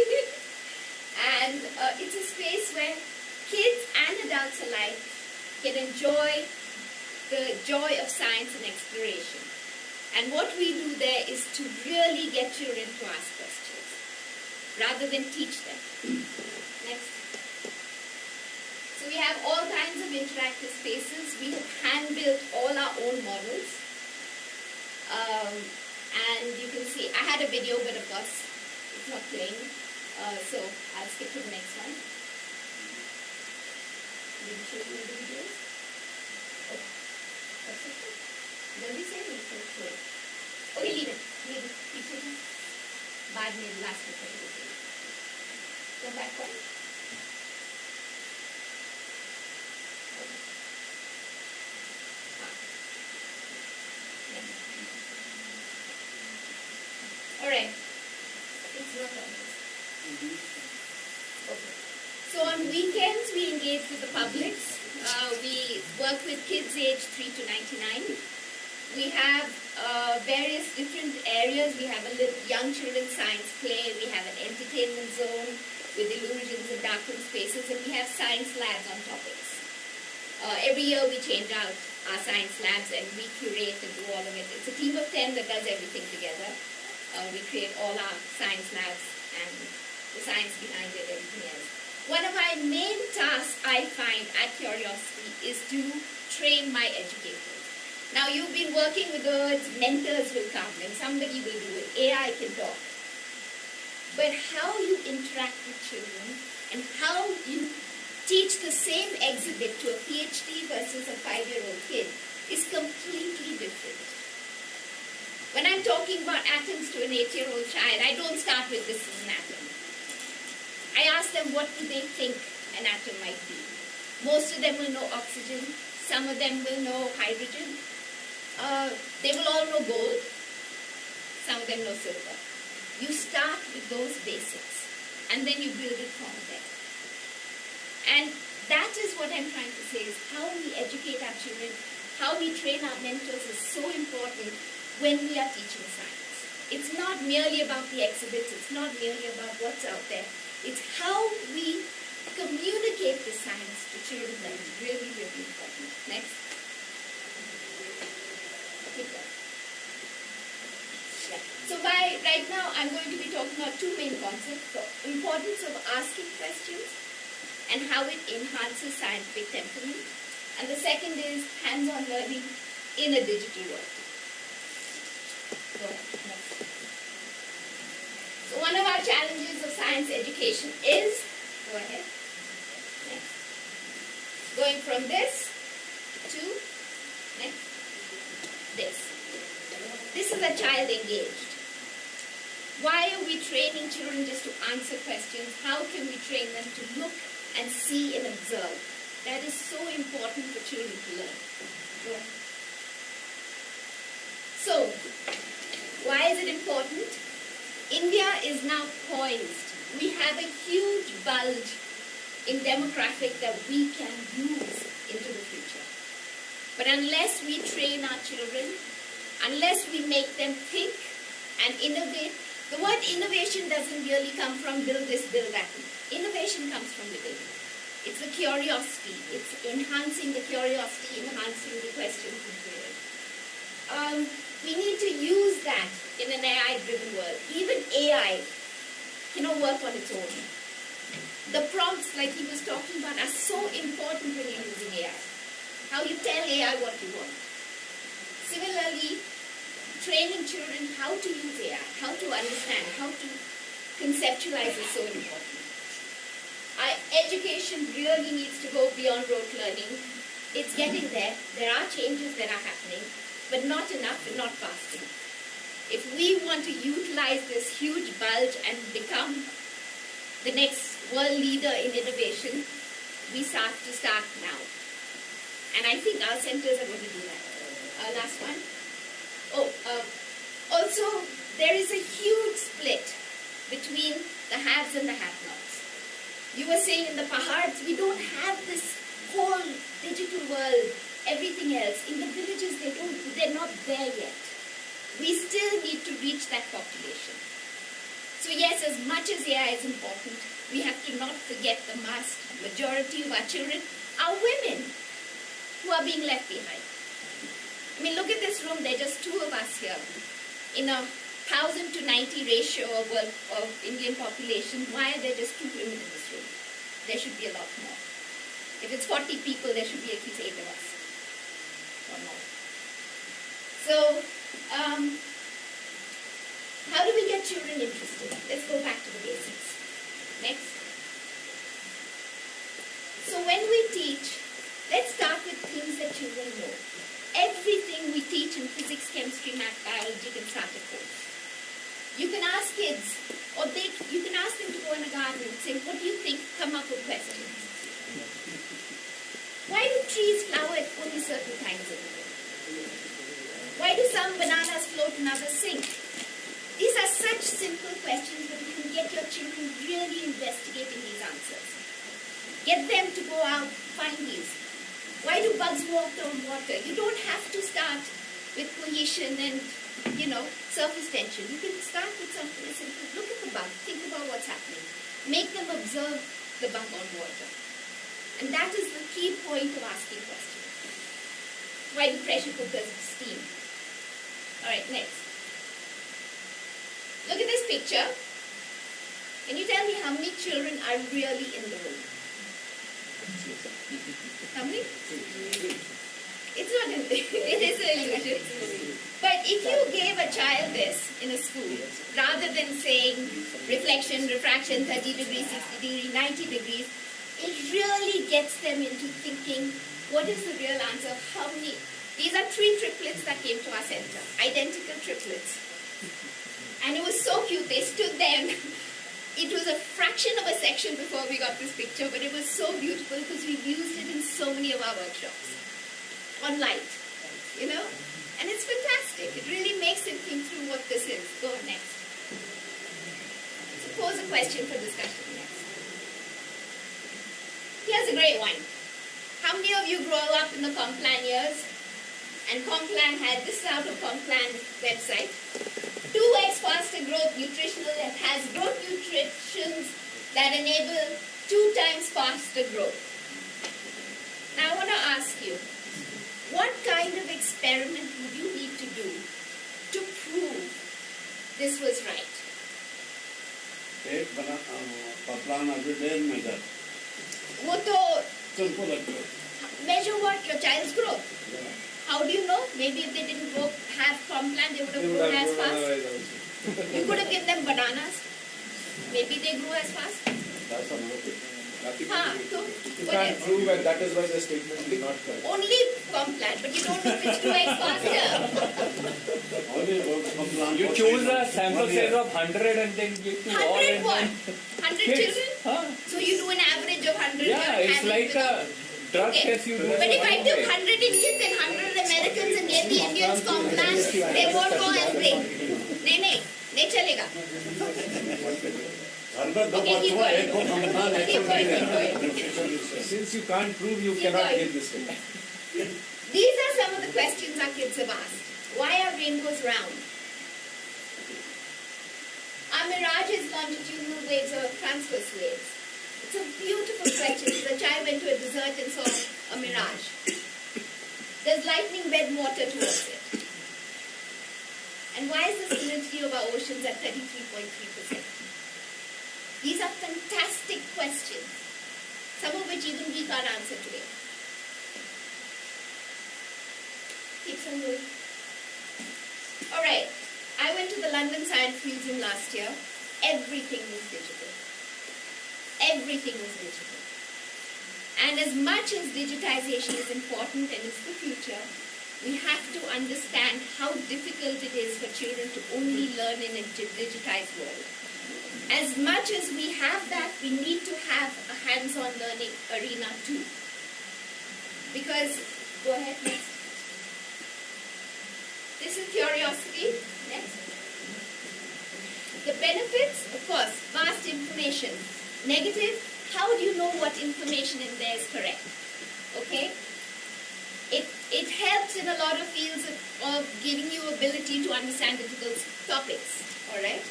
And it's a space where kids and adults alike can enjoy the joy of science and exploration. And what we do there is to really get children to ask questions rather than teach them. Next. So we have all kinds of interactive spaces. We have hand-built all our own models. And you can see, I had a video, but of course, it's not playing. So I'll skip to the next one. Did you show you the videos? Oh, that's okay. Don't be saying it, so slow. Okay, leave it. Leave it. Keep it. Bad made last week. Go back one. All right. It's not on this. Okay. So on weekends, we engage with the publics. We work with kids aged 3 to 99. We have various different areas. We have a young children's science play. We have an entertainment zone with illusions and darkened spaces. And we have science labs on topics. Every year we change out our science labs and we curate and do all of it. It's a team of 10 that does everything together. We create all our science labs and the science behind it, everything else. One of my main tasks I find at Curiosity is to train my educators. Now you've been working with words, mentors will come and somebody will do it. AI can talk. But how you interact with children and how you teach the same exhibit to a PhD versus a 5-year-old kid is completely different. When I'm talking about atoms to an 8-year-old child, I don't start with this is an atom. I ask them what do they think an atom might be. Most of them will know oxygen, Some of them will know hydrogen. They will all know gold. Some of them know silver. You start with those basics and then you build it from there. And that is what I'm trying to say, is how we educate our children, how we train our mentors is so important when we are teaching science. It's not merely about the exhibits, it's not merely about what's out there. It's how we communicate the science to children that is really, really important. Next. Keep going. Yeah. So right now I'm going to be talking about two main concepts. The importance of asking questions and how it enhances scientific temperament. And the second is hands-on learning in a digital world. Go ahead. Next. So one of our challenges of science education is, go ahead, next, going from this to next, this. This is a child engaged. Why are we training children just to answer questions? How can we train them to look and see and observe? That is so important for children to learn. Go ahead. So, why is it important? India is now poised. We have a huge bulge in demographic that we can use into the future. But unless we train our children, unless we make them think and innovate, the word innovation doesn't really come from build this, build that. Innovation comes from within. It's the curiosity. It's enhancing the curiosity, enhancing the questions and queries. We need to use that in an AI-driven world. Even AI cannot work on its own. The prompts, like he was talking about, are so important when you're using AI. How you tell AI what you want. Similarly, training children how to use AI, how to understand, how to conceptualize is so important. Our education really needs to go beyond rote learning. It's getting there. There are changes that are happening, but not enough and not fast enough. If we want to utilize this huge bulge and become the next world leader in innovation, we have to start now. And I think our centers are going to do that. Last one. Also, there is a huge split between the haves and the have-nots. You were saying in the Pahads, we don't have this whole digital world, everything else. In the villages, they're not there yet. We still need to reach that population. So yes, as much as AI is important, we have to not forget the vast majority of our children are women who are being left behind. I mean, look at this room, there are just two of us here. In a 1,000 to 90 ratio of Indian population, why are there just two women in this room? There should be a lot more. If it's 40 people, there should be at least 8 of us. Or more. So, how do we get children interested? Let's go back to the basics. Next. So when we teach, let's start with things that children know. Everything we teach in physics, chemistry, math, biology can start at home. You can ask kids, or you can ask them to go in a garden and say, what do you think? Come up with questions. Why do trees flower at only certain times of the year? Why do some bananas float and others sink? These are such simple questions, but you can get your children really investigating these answers. Get them to go out, find these. Why do bugs walk on water? You don't have to start with cohesion and, surface tension. You can start with something simple. Look at the bug. Think about what's happening. Make them observe the bug on water. And that is the key point of asking questions. Why do pressure cookers steam? All right, next. Look at this picture. Can you tell me how many children are really in the room? How many? It's not an it is an illusion. But if you gave a child this in a school, rather than saying reflection, refraction, 30 degrees, 60 degrees, 90 degrees, it really gets them into thinking, what is the real answer? How many? These are 3 triplets that came to our center, identical triplets. And it was so cute. They stood there. It was a fraction of a section before we got this picture, but it was so beautiful because we've used it in so many of our workshops. on light, you know? And it's fantastic. It really makes him think through what this is. Go on next. So pose a question for discussion next. Here's a great one. How many of you grow up in the Complan years? And Complan had, this is out of Complan website, 2x faster growth nutritional that has growth nutritions that enable 2 times faster growth. Now I want to ask you, what kind of experiment would you need to do to prove this was right? Take Kaplan every day and measure. वो तो Simple exercise. measure what? Your child's growth. How do you know? Maybe if they didn't have Complan, they would have grown as fast. You could have given them bananas. Maybe they grew as fast. That's another thing. So You can't prove, and that is why the statement is not correct. only Complan, but you don't know if it's 2x faster. Only Kaplan. You choose a sample size of 100 and then give to all 100 and what? then 100 kids. children? Huh? So you do an average of 100. Yeah, it's like a drug Okay. test you do. But if I for took 1 day. 100 Indians and 100 Americans and gave the Indians Complan, they won't go as big. नहीं चलेगा. घर में दो Okay, keep बच्चों going. एक को Kaplan एक को Keep going. Since you can't prove, you Keep cannot going. give this way. These are some of the questions our kids have asked. Why are rainbows round? Are mirages longitudinal waves or transverse waves? It's a beautiful question. The child went to a desert and saw a mirage. There's lightning bed water towards it. And why is the salinity of our oceans at 33.3%? These are fantastic questions, some of which even we can't answer today. Keeps on going. All right. I went to the London Science Museum last year. Everything was digital. Everything was digital. And as much as digitization is important and is the future, we have to understand how difficult it is for children to only learn in a digitized world. As much as we have that, we need to have a hands-on learning arena too. Because, go ahead next. This is curiosity. Next. The benefits, of course, vast information. Negative, how do you know what information in there is correct? Okay? It helps in a lot of fields of giving you ability to understand difficult topics. All right?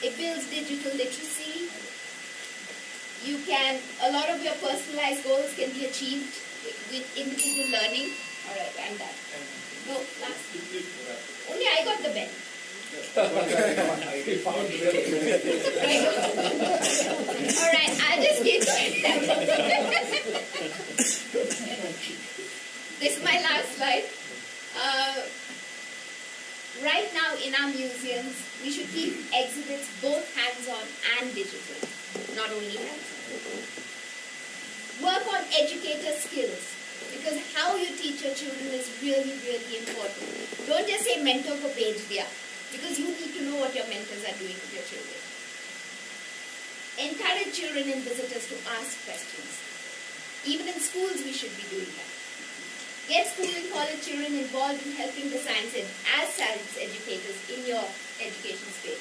It builds digital literacy. You can, a lot of your personalized goals can be achieved with individual learning. All right, I'm done. No, last. Only I got the bell. I found the All right, I'll just keep going. This is my last slide. Right now in our museums, we should keep exhibits both hands-on and digital, not only hands-on. Work on educator skills, because how you teach your children is really, really important. Don't just say mentor ko page diya, because you need to know what your mentors are doing with your children. Encourage children and visitors to ask questions. Even in schools, we should be doing that. Get school and college children involved in helping the science as science educators in your education space.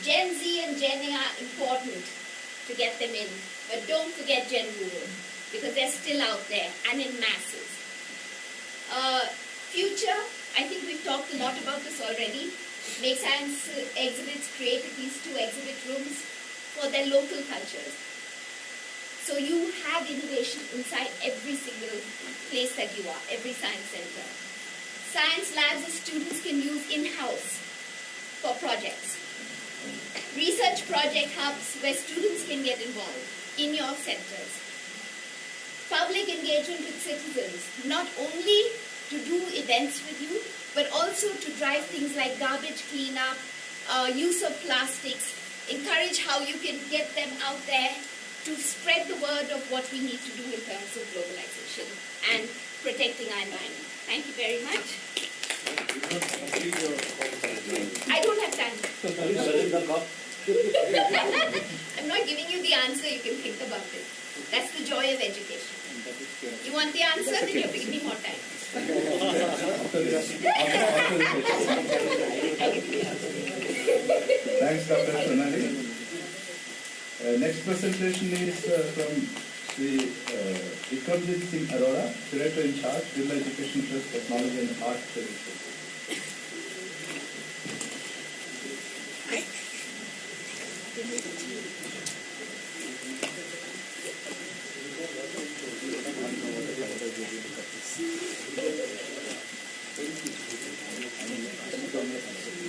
Gen Z and Gen A are important to get them in, but don't forget Gen Rural, because they're still out there and in masses. Future, I think we've talked a lot about this already. Make science exhibits, create at least 2 exhibit rooms for their local cultures. So you have innovation inside every single place that you are, every science center. Science labs that students can use in-house for projects. Research project hubs where students can get involved in your centers. Public engagement with citizens, not only to do events with you, but also to drive things like garbage cleanup, use of plastics, encourage how you can get them out there to spread the word of what we need to do in terms of globalization and protecting our environment. Thank you very much. I don't have time. I'm not giving you the answer, you can think about it. That's the joy of education. You You want the answer? Then you have to give me more time. After this Thanks, Dr. Pranali. Next presentation is from the Vikramjit Singh Arora, Curator in Charge, Birla Education Trust Technology and Art Services.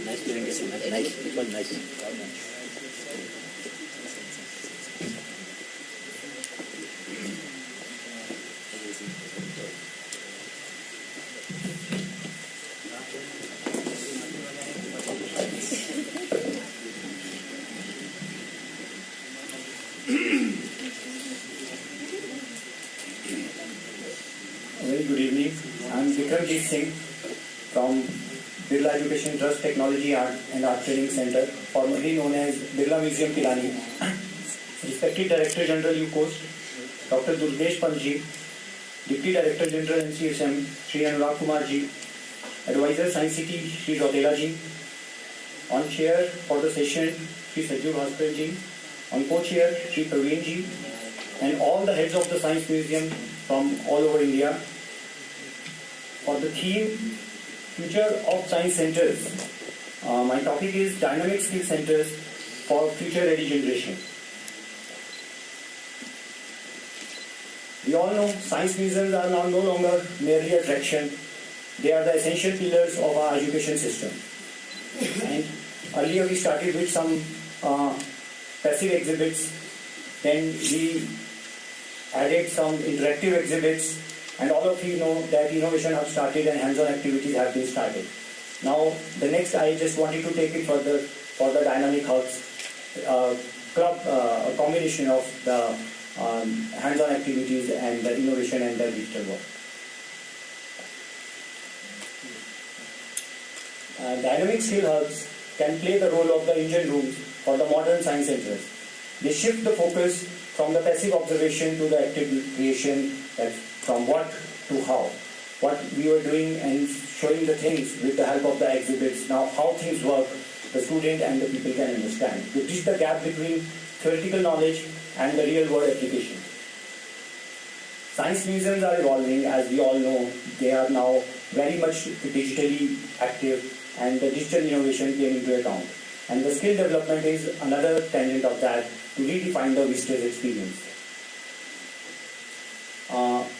Nice presentation. Nice. It was nice. Very good evening. I am Vikramjit Singh from Birla Education Trust Technology Art and Art Training Center, formerly known as Birla Museum Pilani. Respected Director General UCOAST, Dr. Durgesh Palji, Deputy Director General NCSM, Sri Anurag Kumar ji, Advisor Science City, Sri Rautela ji, on chair for the session, Sri Sajju Bhaskar ji, on co-chair, Sri Praveen ji, and all the heads of the Science Museum from all over India. For the theme, Future of Science Centers, my topic is Dynamic Skill Centers for Future Ready Generation. We all know science museums are now no longer merely attraction. They are the essential pillars of our education system. And earlier we started with some passive exhibits, then we added some interactive exhibits, and all of you know that innovation have started and hands-on activities have been started. Now, the next I just wanted to take it further for the dynamic hubs club, a combination of the hands-on activities and the innovation and the digital work. Dynamic skill hubs can play the role of the engine rooms for the modern science centers. They shift the focus from the passive observation to the active creation, that from what to how. What we were doing and showing the things with the help of the exhibits. Now how things work, the student and the people can understand. To bridge the gap between theoretical knowledge and the real world application. Science museums are evolving, as we all know. They are now very much digitally active, and the digital innovation came into account. And the skill development is another tangent of that, to redefine the visitor's experience.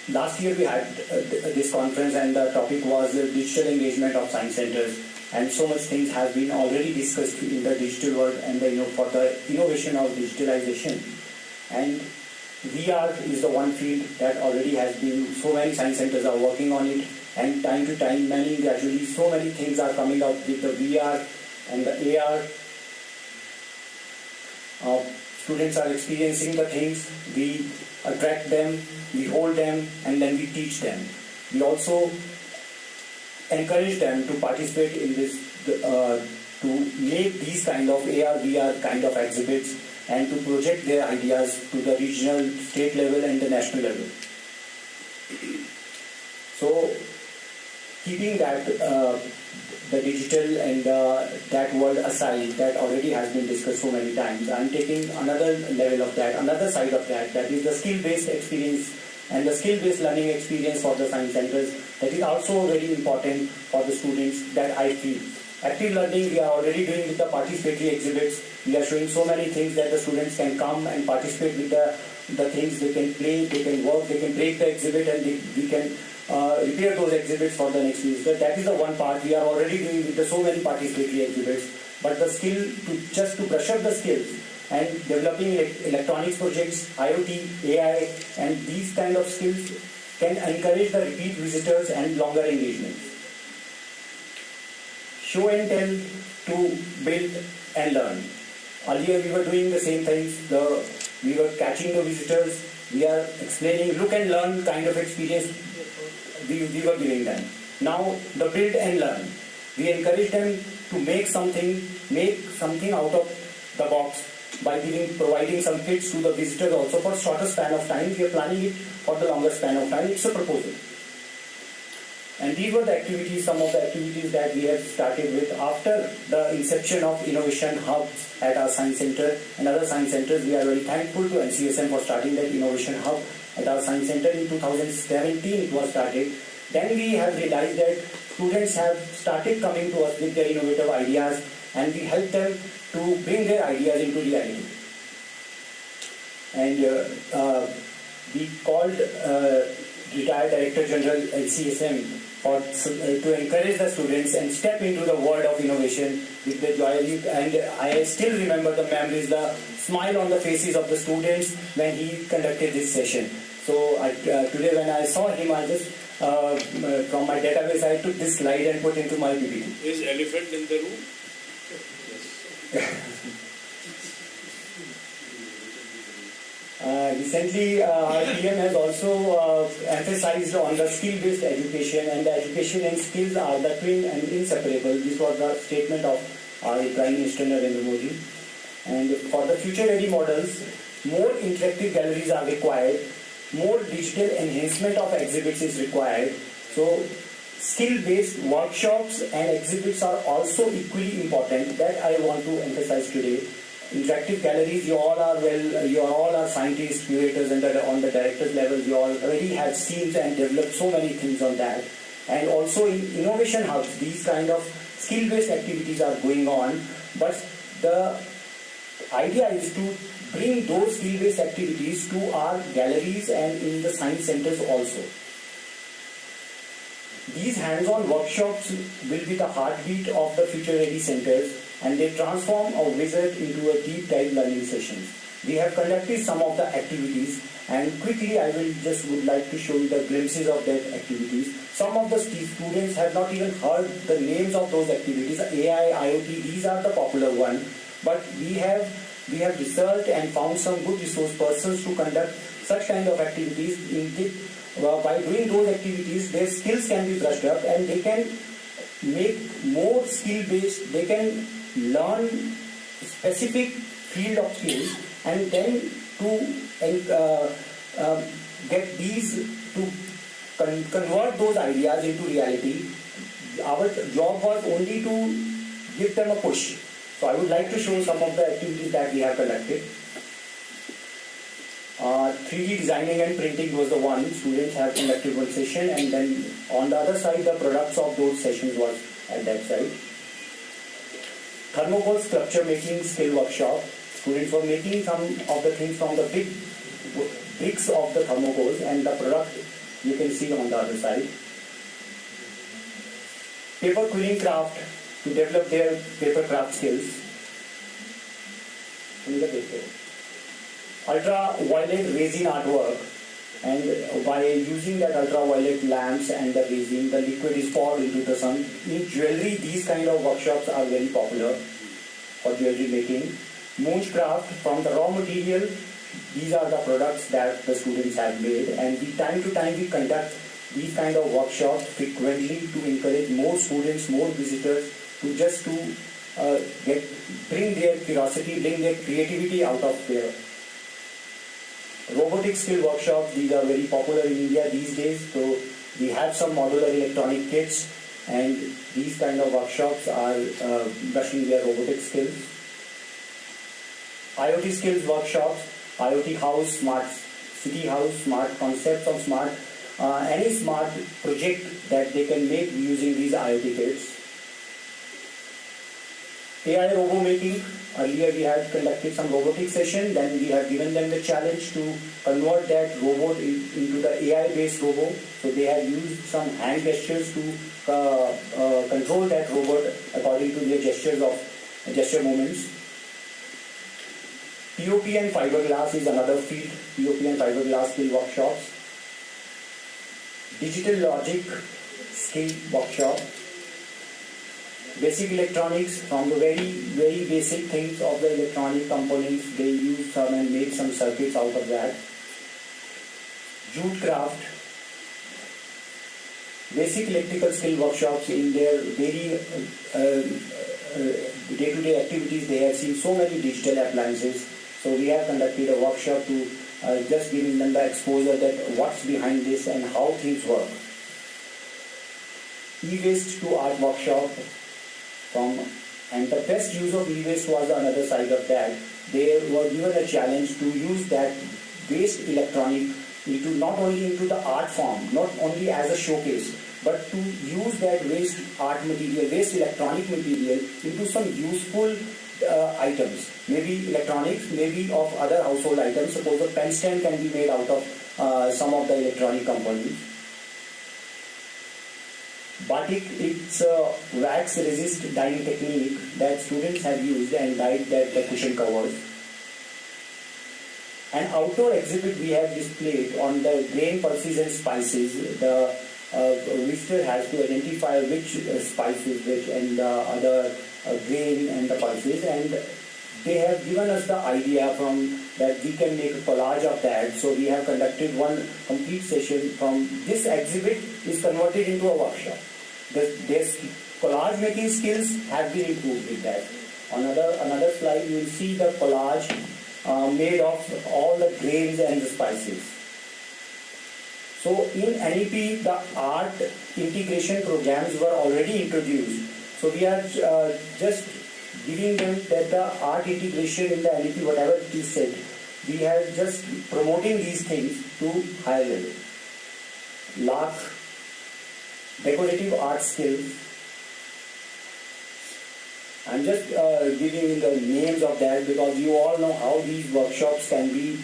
Last year we had this conference, and the topic was the digital engagement of science centers, and so much things have been already discussed in the digital world and for the innovation of digitalization. And VR is the one field that already has been, so many science centers are working on it, and time to time, gradually, so many things are coming out with the VR and the AR. Students are experiencing the things, we attract them, we hold them, and then we teach them. We also encourage them to participate in this, to make these kind of AR, VR kind of exhibits, and to project their ideas to the regional, state level and the national level. So, keeping that, the digital and that world aside, that already has been discussed so many times, I am taking another level of that, another side of that, that is the skill-based experience and the skill-based learning experience for the science centers. That is also very important for the students, that I feel. Active learning we are already doing with the participatory exhibits. We are showing so many things that the students can come and participate with the things. They can play, they can work, they can break the exhibit, and we can repair those exhibits for the next week. So that is the one part we are already doing with so many participatory exhibits. But the skill, just to brush up the skills and developing electronics projects, IoT, AI, and these kind of skills can encourage the repeat visitors and longer engagements. Show and tell to build and learn. Earlier we were doing the same things. We were catching the visitors. We are explaining look and learn kind of experience we were giving them. Now the build and learn. We encourage them to make something out of the box, by providing some kits to the visitors also for shorter span of time. We are planning it for the longer span of time. It's a proposal. And these were the activities, some of the activities that we have started with after the inception of innovation hubs at our science center and other science centers. We are very thankful to NCSM for starting that innovation hub at our science center. In 2017 it was started. Then we have realized that students have started coming to us with their innovative ideas, and we help them to bring their ideas into reality. And we called retired Director General NCSM to encourage the students and step into the world of innovation with the joy. And I still remember the memories, the smile on the faces of the students when he conducted this session. So today when I saw him, I just from my database I took this slide and put into my PPT. Is elephant in the room? Recently, our PM has also emphasized on the skill-based education, and the education and skills are the twin and inseparable. This was the statement of our Prime Minister Narendra Modi. And for the future-ready models, more interactive galleries are required, more digital enhancement of exhibits is required. So, skill-based workshops and exhibits are also equally important. That I want to emphasize today. Interactive galleries, you all are scientists, curators, and on the directors level, you already have seen and developed so many things on that. And also in innovation hubs, these kind of skill-based activities are going on. But the idea is to bring those skill-based activities to our galleries and in the science centers also. These hands-on workshops will be the heartbeat of the future-ready centers, and they transform our visit into a deep dive learning sessions. We have conducted some of the activities, and quickly I would like to show you the glimpses of that activities. Some of the students have not even heard the names of those activities. AI, IoT, these are the popular ones. But we have researched and found some good resource persons to conduct such kind of activities. By doing those activities, their skills can be brushed up, and they can make more skill-based. They can learn specific field of skills, and then to get these to convert those ideas into reality. Our job was only to give them a push. So I would like to show some of the activities that we have conducted. 3D designing and printing was the one. Students have conducted one session, and then on the other side the products of those sessions was at that side. Thermocol sculpture making skill workshop. Students were making some of the things from the big bricks of the thermocols, and the product you can see on the other side. Paper quilling craft to develop their paper craft skills. Ultraviolet resin artwork, and by using that ultraviolet lamps and the resin, the liquid is poured into the sun. In jewelry, these kind of workshops are very popular for jewelry making. Moonshcraft, from the raw material, these are the products that the students have made, and time to time we conduct these kind of workshops frequently to encourage more students, more visitors to just bring their curiosity, bring their creativity out of there. Robotic skill workshops, these are very popular in India these days. So we have some modular electronic kits, and these kind of workshops are brushing their robotic skills. IoT skills workshops, IoT house, smart city house, smart concepts of smart, any smart project that they can make using these IoT kits. AI robo making. Earlier we had conducted some robotic session, then we have given them the challenge to convert that robot into the AI-based robot. So they have used some hand gestures to control that robot according to their gesture movements. POP and fiberglass is another field. POP and fiberglass skill workshops. Digital logic skill workshop. Basic electronics, from the very basic things of the electronic components, they use some and make some circuits out of that. Jute craft, basic electrical skill workshops. In their very day-to-day activities, they have seen so many digital appliances. So we have conducted a workshop to just giving them the exposure that what's behind this and how things work. E-waste to art workshop and the best use of e-waste was another side of that. They were given a challenge to use that waste electronic not only into the art form, not only as a showcase, but to use that waste art material, waste electronic material into some useful items, maybe electronics, maybe of other household items. Suppose a pen stand can be made out of some of the electronic components. Batik, it's a wax resist dyeing technique that students have used and dyed the cushion covers. An outdoor exhibit we have displayed on the grain, pulses and spices. The visitor has to identify which spices, which and the other grain and the pulses, and they have given us the idea from that we can make a collage of that. So we have conducted one complete session from this exhibit is converted into a workshop. Their collage making skills have been improved with that. On another slide you will see the collage made of all the grains and the spices. So in NEP the art integration programs were already introduced. So we are just giving them that the art integration in the NEP, whatever it is said, we are just promoting these things to higher level. Lakh, decorative art skills. I'm just giving the names of that because you all know how these workshops can be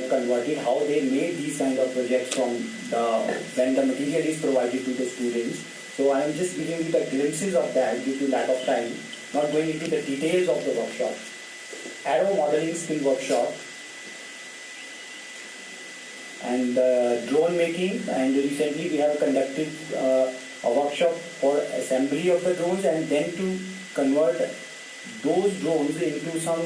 converted, how they made these kind of projects from when the material is provided to the students. So I am just giving you the glimpses of that due to lack of time, not going into the details of the workshop. Arrow modeling skill workshop and drone making, and recently we have conducted a workshop for assembly of the drones and then to convert those drones into some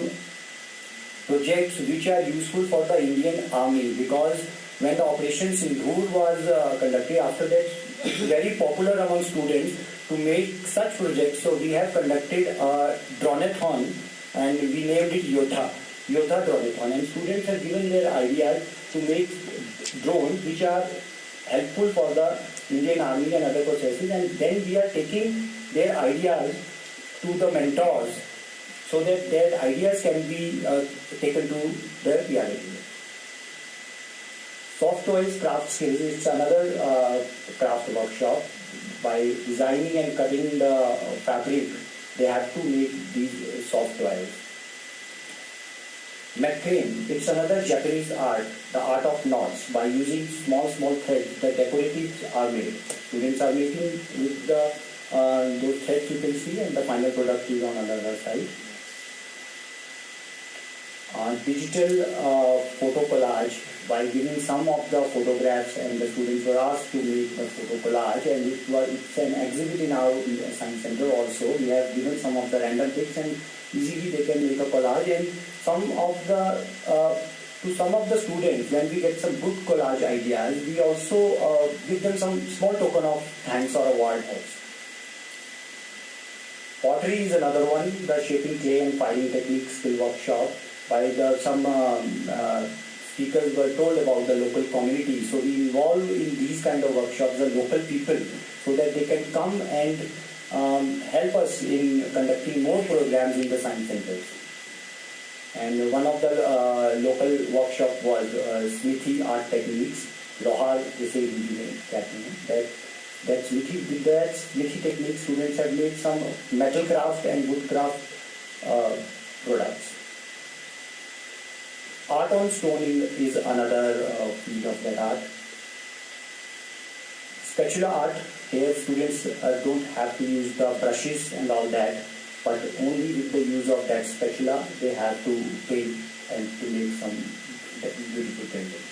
projects which are useful for the Indian Army, because when the Operation Sindhur was conducted, after that it's very popular among students to make such projects. So we have conducted a droneathon and we named it Yodha Droneathon, and students have given their ideas to make drones which are helpful for the Indian Army and other processes, and then we are taking their ideas to the mentors so that their ideas can be taken to the reality. Soft toys craft skills, it's another craft workshop. By designing and cutting the fabric, they have to make these soft toys. Macrame, it's another Japanese art, the art of knots. By using small threads, the decoratives are made. Students are making with those threads you can see, and the final product is on another side. Digital photo collage, by giving some of the photographs, and the students were asked to make a photo collage, and it's an exhibit in our science center also. We have given some of the random picks and easily they can make a collage, and to some of the students, when we get some good collage ideas, we also give them some small token of thanks or award also. Pottery is another one, the shaping clay and filing technique skill workshop. By some speakers were told about the local community. So we involve in these kind of workshops the local people so that they can come and help us in conducting more programs in the science centers. And one of the local workshop was smithy art techniques. Lohar, they say Hindi mein, that smithy, with that smithy technique, students have made some metal craft and wood craft products. Art on stone is another field of that art. Spatula art, here students don't have to use the brushes and all that, but only with the use of that spatula they have to paint and to make some beautiful paintings.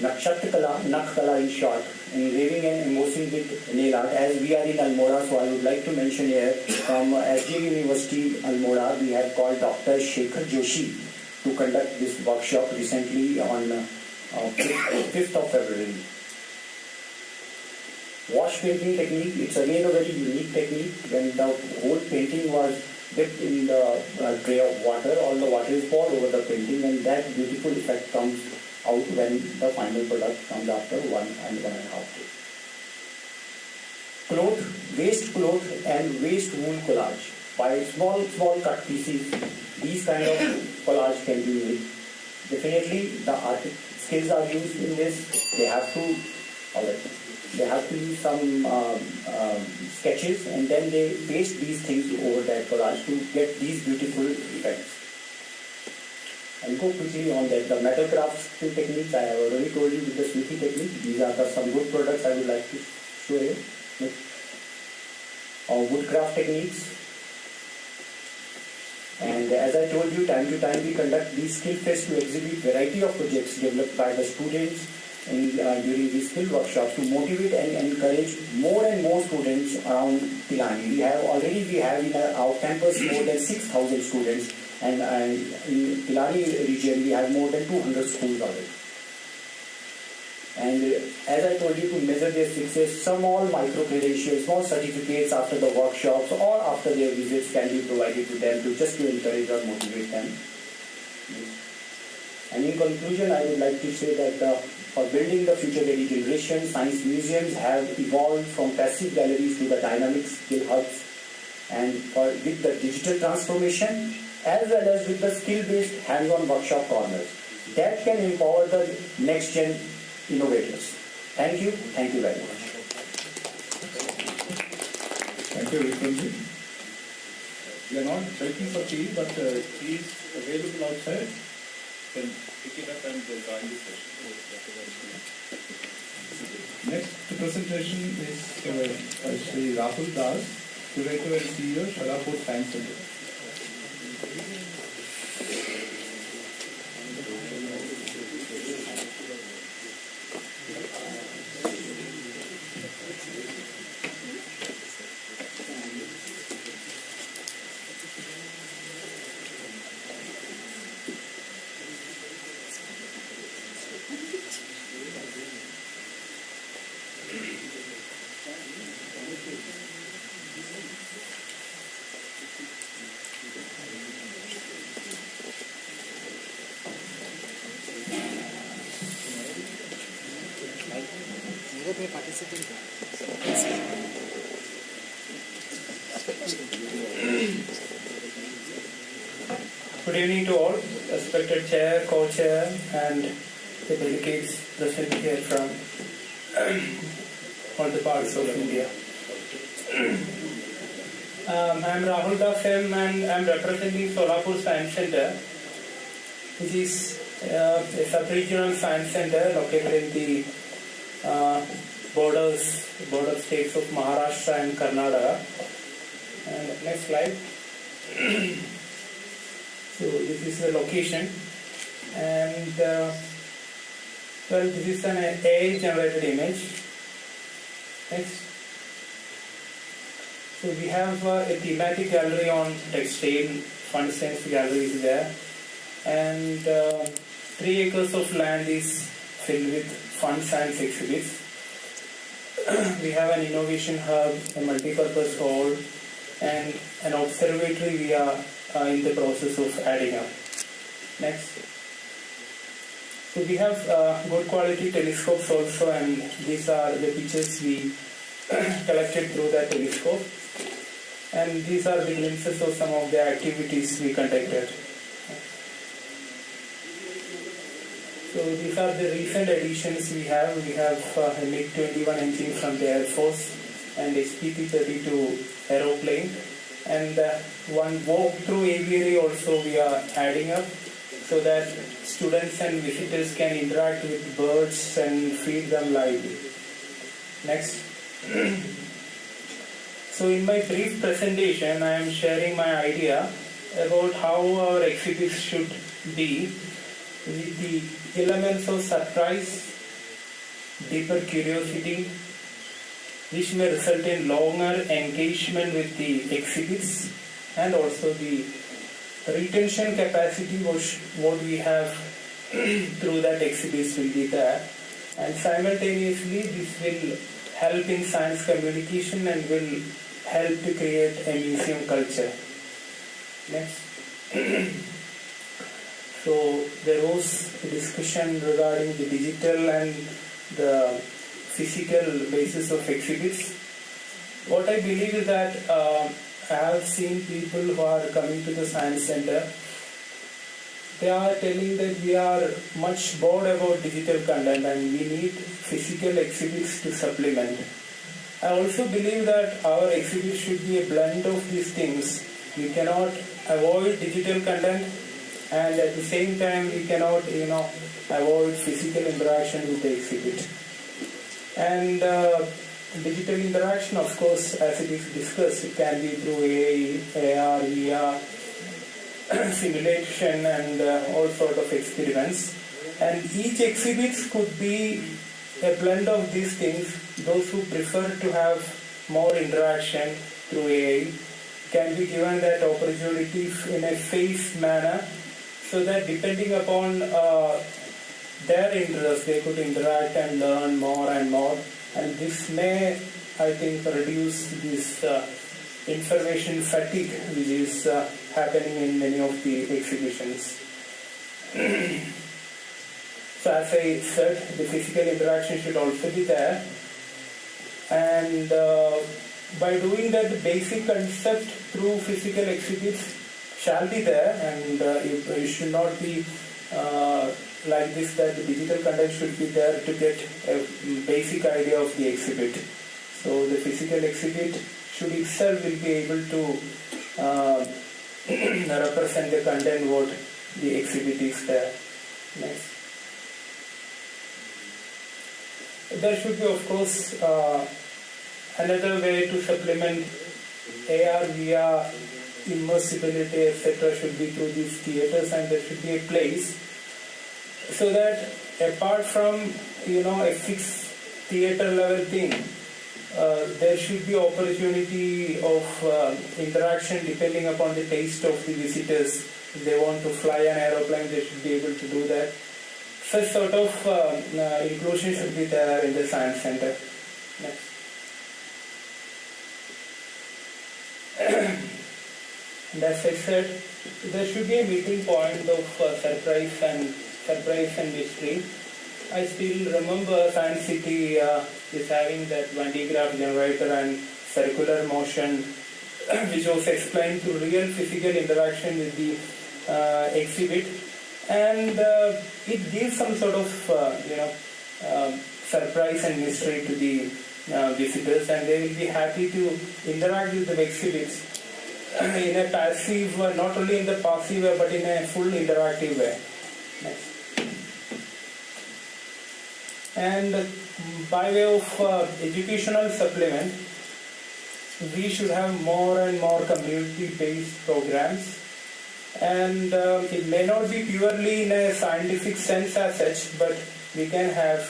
Nakshatra Kala, Nakh Kala in short, engraving and embossing with nail art. As we are in Almora, so I would like to mention here from SJ University Almora, we have called Dr. Shekhar Joshi to conduct this workshop recently on 5th of February. Wash painting technique, it's again a very unique technique. When the whole painting was dipped in the tray of water, all the water is poured over the painting, and that beautiful effect comes out when the final product comes after 1.5 days. Cloth and waste wool collage. By small cut pieces, these kind of collage can be made. Definitely the art skills are used in this. They have to use some sketches, and then they paste these things over that collage to get these beautiful effects. I'll go quickly on that. The metal crafts techniques, I have already told you with the smithy technique. These are some good products I would like to show you. Woodcraft techniques. And as I told you, time to time we conduct these skill fests to exhibit variety of projects developed by the students during these skill workshops to motivate and encourage more and more students around Pilani. We have in our campus more than 6,000 students, and in Pilani region we have more than 200 schools already. And as I told you, to measure their success, some small micro-credentials, small certificates after the workshops or after their visits can be provided to them just to encourage or motivate them. And in conclusion, I would like to say that for building the future-ready generation, science museums have evolved from passive galleries to the dynamic skill hubs, and with the digital transformation as well as with the skill-based hands-on workshop corners that can empower the next-gen innovators. Thank you very much. Thank you, Vikramji. We are not waiting for tea, but tea is available outside. You can pick it up and join the session. Next presentation is by Sri Rahul Das, Curator and CEO, Sharapur Science Center. Good evening to all, respected chair, co-chair, and the delegates present here from all the parts of India. I am Rahul Das and I am representing Solapur Science Center, which is a sub-regional science center located in the border states of Maharashtra and Karnataka. And next slide. So this is the location, and this is an AI generated image. Next. So we have a thematic gallery on textile, fun science gallery is there, and 3 acres of land is filled with fun science exhibits. We have an innovation hub, a multi-purpose hall, and an observatory we are in the process of adding up. Next. So we have good quality telescopes also, and these are the pictures we collected through that telescope. And these are the glimpses of some of the activities we conducted. So these are the recent additions we have. We have a MiG-21 engine from the Air Force and SPP-32 aeroplane. And one walk-through aviary also we are adding up, so that students and visitors can interact with birds and feed them live. Next. So in my brief presentation, I am sharing my idea about how our exhibits should be, with the elements of surprise, deeper curiosity, which may result in longer engagement with the exhibits, and also the retention capacity what we have through that exhibits will be there, and simultaneously this will help in science communication and will help to create a museum culture. Next. So there was a discussion regarding the digital and the physical basis of exhibits. What I believe is that I have seen people who are coming to the science center. They are telling that we are much bored about digital content and we need physical exhibits to supplement. I also believe that our exhibit should be a blend of these things. We cannot avoid digital content and at the same time we cannot avoid physical interaction with the exhibit. And digital interaction, of course, as it is discussed, it can be through AI, AR, VR, simulation and all sort of experiments. And each exhibit could be a blend of these things. Those who prefer to have more interaction through AI can be given that opportunity in a phased manner, so that depending upon their interest, they could interact and learn more and more. And this may, I think, reduce this information fatigue which is happening in many of the exhibitions. So as I said, the physical interaction should also be there. And by doing that, the basic concept through physical exhibits shall be there, and it should not be like this, that the digital content should be there to get a basic idea of the exhibit. So the physical exhibit should itself will be able to represent the content what the exhibit is there. Next. There should be, of course, another way to supplement AR, VR, immersibility, etc. should be through these theaters, and there should be a place so that apart from a fixed theater level thing, there should be opportunity of interaction depending upon the taste of the visitors. If they want to fly an aeroplane, they should be able to do that. Such sort of inclusion should be there in the science center. Next. And as I said, there should be a meeting point of surprise and mystery. I still remember Science City is having that 20 graph generator and circular motion, which was explained through real physical interaction with the exhibit, and it gives some sort of surprise and mystery to the visitors, and they will be happy to interact with the exhibits in a passive, not only in the passive way, but in a full interactive way. Next. And by way of educational supplement, we should have more and more community-based programs. And it may not be purely in a scientific sense as such, but we can have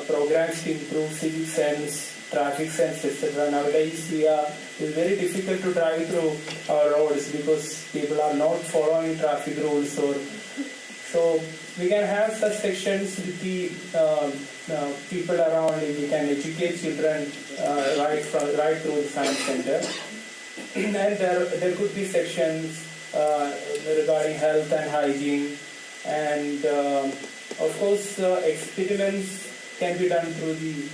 programs to improve civic sense, traffic sense, etc. Nowadays, it's very difficult to drive through our roads because people are not following traffic rules. So we can have such sections with the people around. We can educate children right through the science center. And there could be sections regarding health and hygiene, and of course experiments can be done through the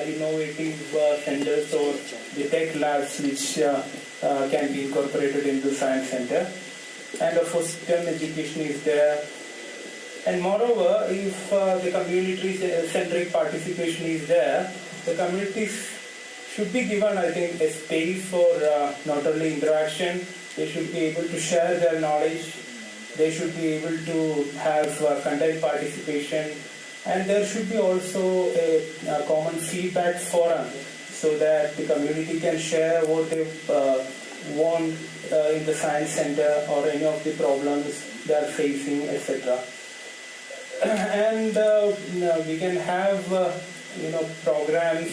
innovative centers or the tech labs which can be incorporated into the science center. And of course STEM education is there. And moreover, if the community-centric participation is there, the communities should be given, I think, a space for not only interaction. They should be able to share their knowledge. They should be able to have content participation. And there should be also a common feedback forum so that the community can share what they want in the science center or any of the problems they are facing, etc. And we can have programs,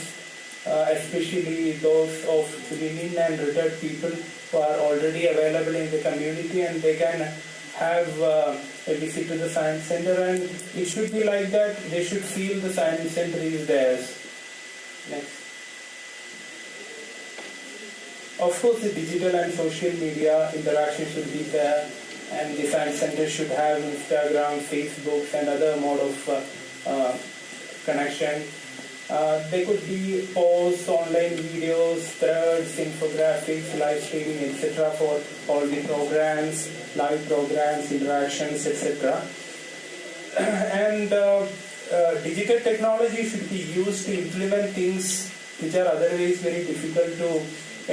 especially those of women and retired people who are already available in the community, and they can have a visit to the science center, and it should be like that. They should feel the science center is theirs. Next. of course, the digital and social media interaction should be there, and the science center should have Instagram, Facebook, and other mode of connection. There could be posts, online videos, threads, infographics, live streaming, etc. for all the programs, live programs, interactions, etc. And digital technology should be used to implement things which are otherwise very difficult to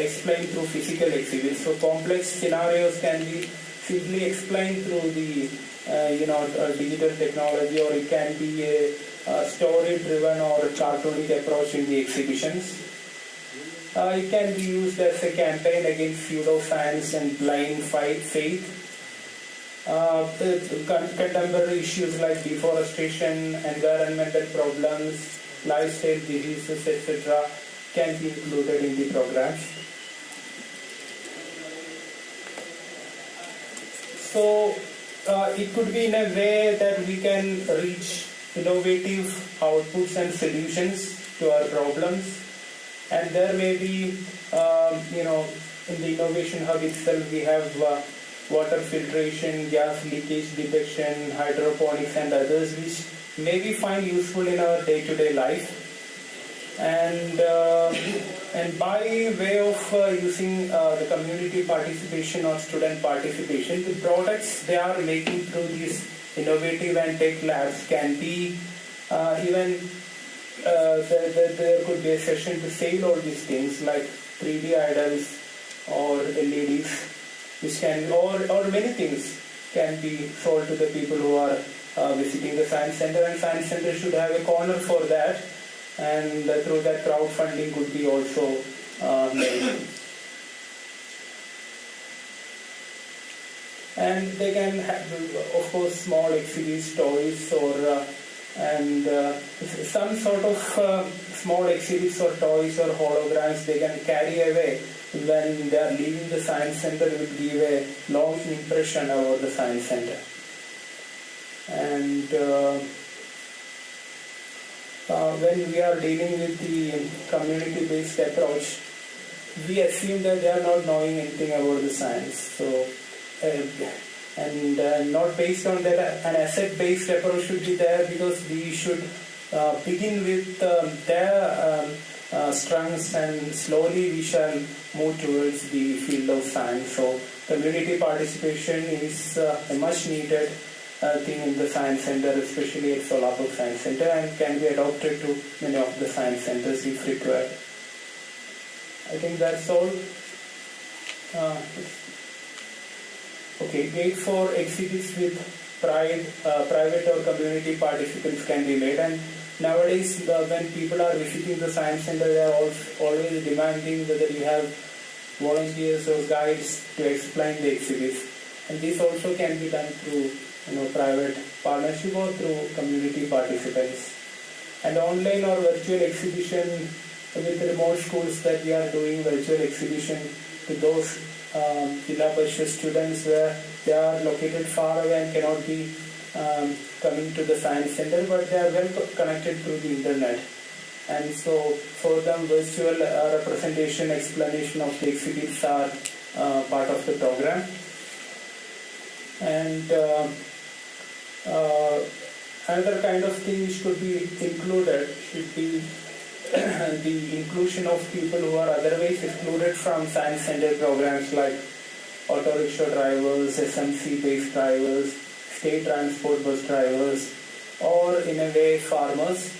explain through physical exhibits. So complex scenarios can be simply explained through the digital technology, or it can be a story-driven or cartoonic approach in the exhibitions. It can be used as a campaign against pseudoscience and blind faith. Contemporary issues like deforestation, environmental problems, lifestyle diseases, etc. can be included in the programs. So it could be in a way that we can reach innovative outputs and solutions to our problems. And there may be, in the innovation hub itself, we have water filtration, gas leakage detection, hydroponics, and others, which may we find useful in our day-to-day life. And by way of using the community participation or student participation, the products they are making through these innovative and tech labs can be there could be a session to sell all these things like 3D idols or LEDs, which can or many things can be sold to the people who are visiting the science center, and science center should have a corner for that, and through that crowdfunding could be also made. And they can have, of course, small exhibits, toys, or some sort of small exhibits or toys or holograms they can carry away when they are leaving the science center. Will give a long impression about the science center. And when we are dealing with the community-based approach, we assume that they are not knowing anything about the science. So, not based on that, an asset-based approach should be there, because we should begin with their strengths, and slowly we shall move towards the field of science. So community participation is a much needed thing in the science center, especially at Solapur Science Center, and can be adopted to many of the science centers if required. I think that's all. Okay, gate for exhibits with private or community participants can be made, and nowadays when people are visiting the science center, they are always demanding whether you have volunteers or guides to explain the exhibits, and this also can be done through private partnership or through community participants. And online or virtual exhibition with remote schools, that we are doing virtual exhibition to those Jilla Parishad students where they are located far away and cannot be coming to the science center, but they are well connected through the internet. And so for them, virtual representation, explanation of the exhibits are part of the program. And another kind of thing which could be included should be the inclusion of people who are otherwise excluded from science center programs, like auto rickshaw drivers, SMC based drivers, state transport bus drivers, or in a way farmers.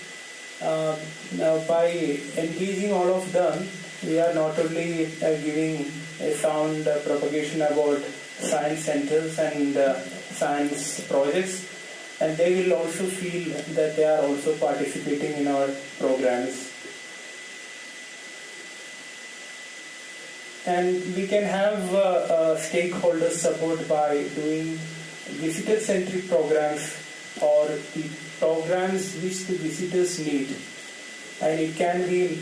Now by engaging all of them, we are not only giving a sound propagation about science centers and science projects, and they will also feel that they are also participating in our programs. And we can have stakeholder support by doing visitor-centric programs, or the programs which the visitors need. And it can be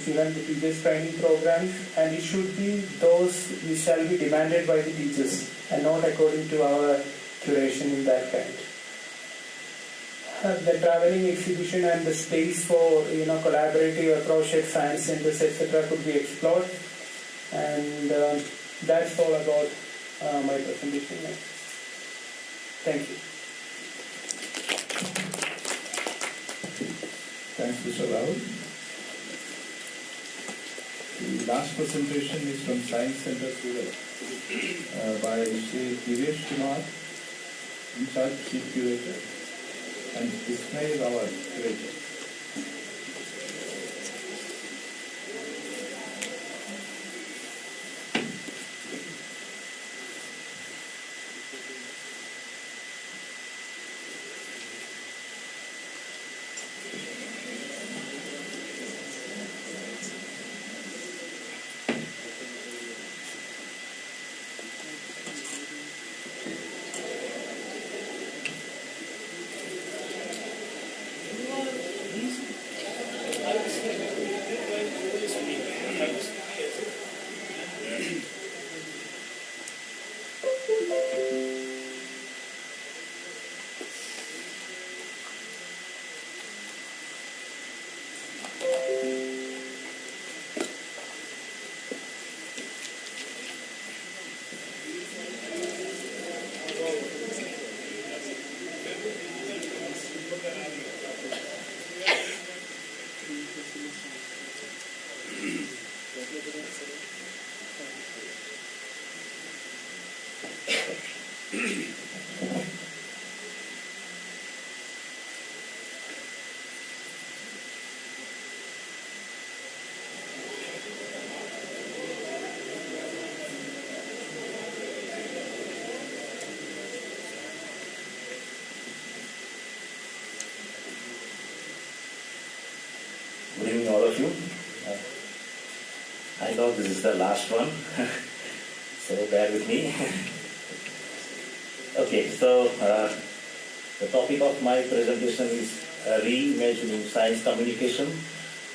even the teachers training programs, and it should be those which shall be demanded by the teachers and not according to our curation in that kind. The traveling exhibition and the space for collaborative approach at science centers, etc. could be explored. And that's all about my presentation. Thank you. Thanks, Mr. Rahul. The last presentation is from Science Center Surat by Sri Divesh Kumar, in charge chief curator, and Ismail our curator. Good evening, all of you. I know this is the last one, so bear with me. Okay, so the topic of my presentation is reimagining science communication,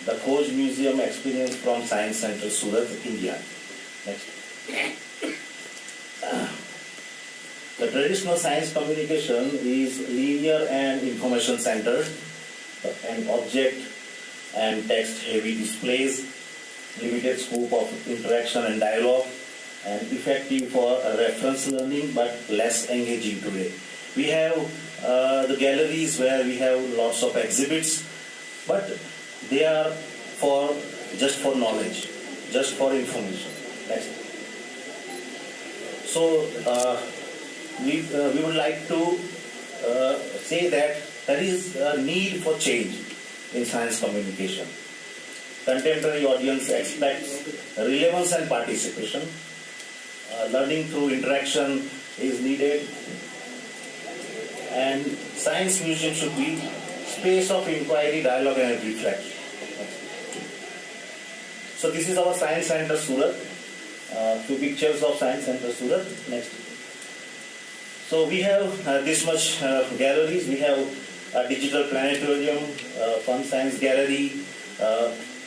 the Khoj Museum experience from Science Center Surat, India. Next. The traditional science communication is linear and information centered, and object and text heavy displays, limited scope of interaction and dialogue, and effective for reference learning but less engaging today. We have the galleries where we have lots of exhibits, but they are just for knowledge, just for information. Next. So we would like to say that there is a need for change in science communication. Contemporary audience expects relevance and participation. Learning through interaction is needed, and science museum should be space of inquiry, dialogue, and reflection. So this is our Science Center Surat. Two pictures of Science Center Surat. Next. So we have this much galleries. We have a digital planetarium, fun science gallery,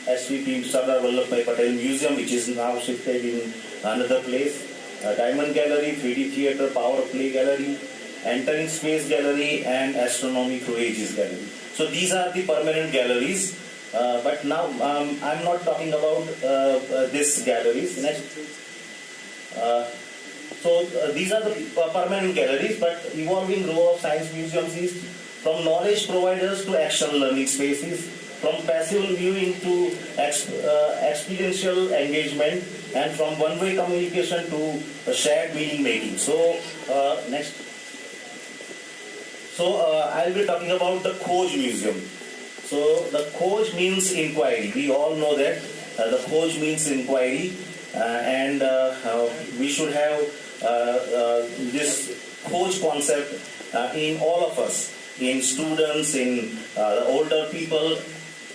SVP Sardar Vallabhbhai Patel Museum, which is now shifted in another place, Diamond Gallery, 3D Theatre, Power Play Gallery, Entering Space Gallery, and Astronomy Through Ages Gallery. So these are the permanent galleries, but now I'm not talking about these galleries. Next. These are the permanent galleries, but evolving role of science museums is from knowledge providers to action learning spaces, from passive viewing to experiential engagement, and from one-way communication to shared meaning making. So next. So I'll be talking about the Khoj Museum. So the Khoj means inquiry. We all know that the Khoj means inquiry, and we should have this Khoj concept in all of us, in students, in older people.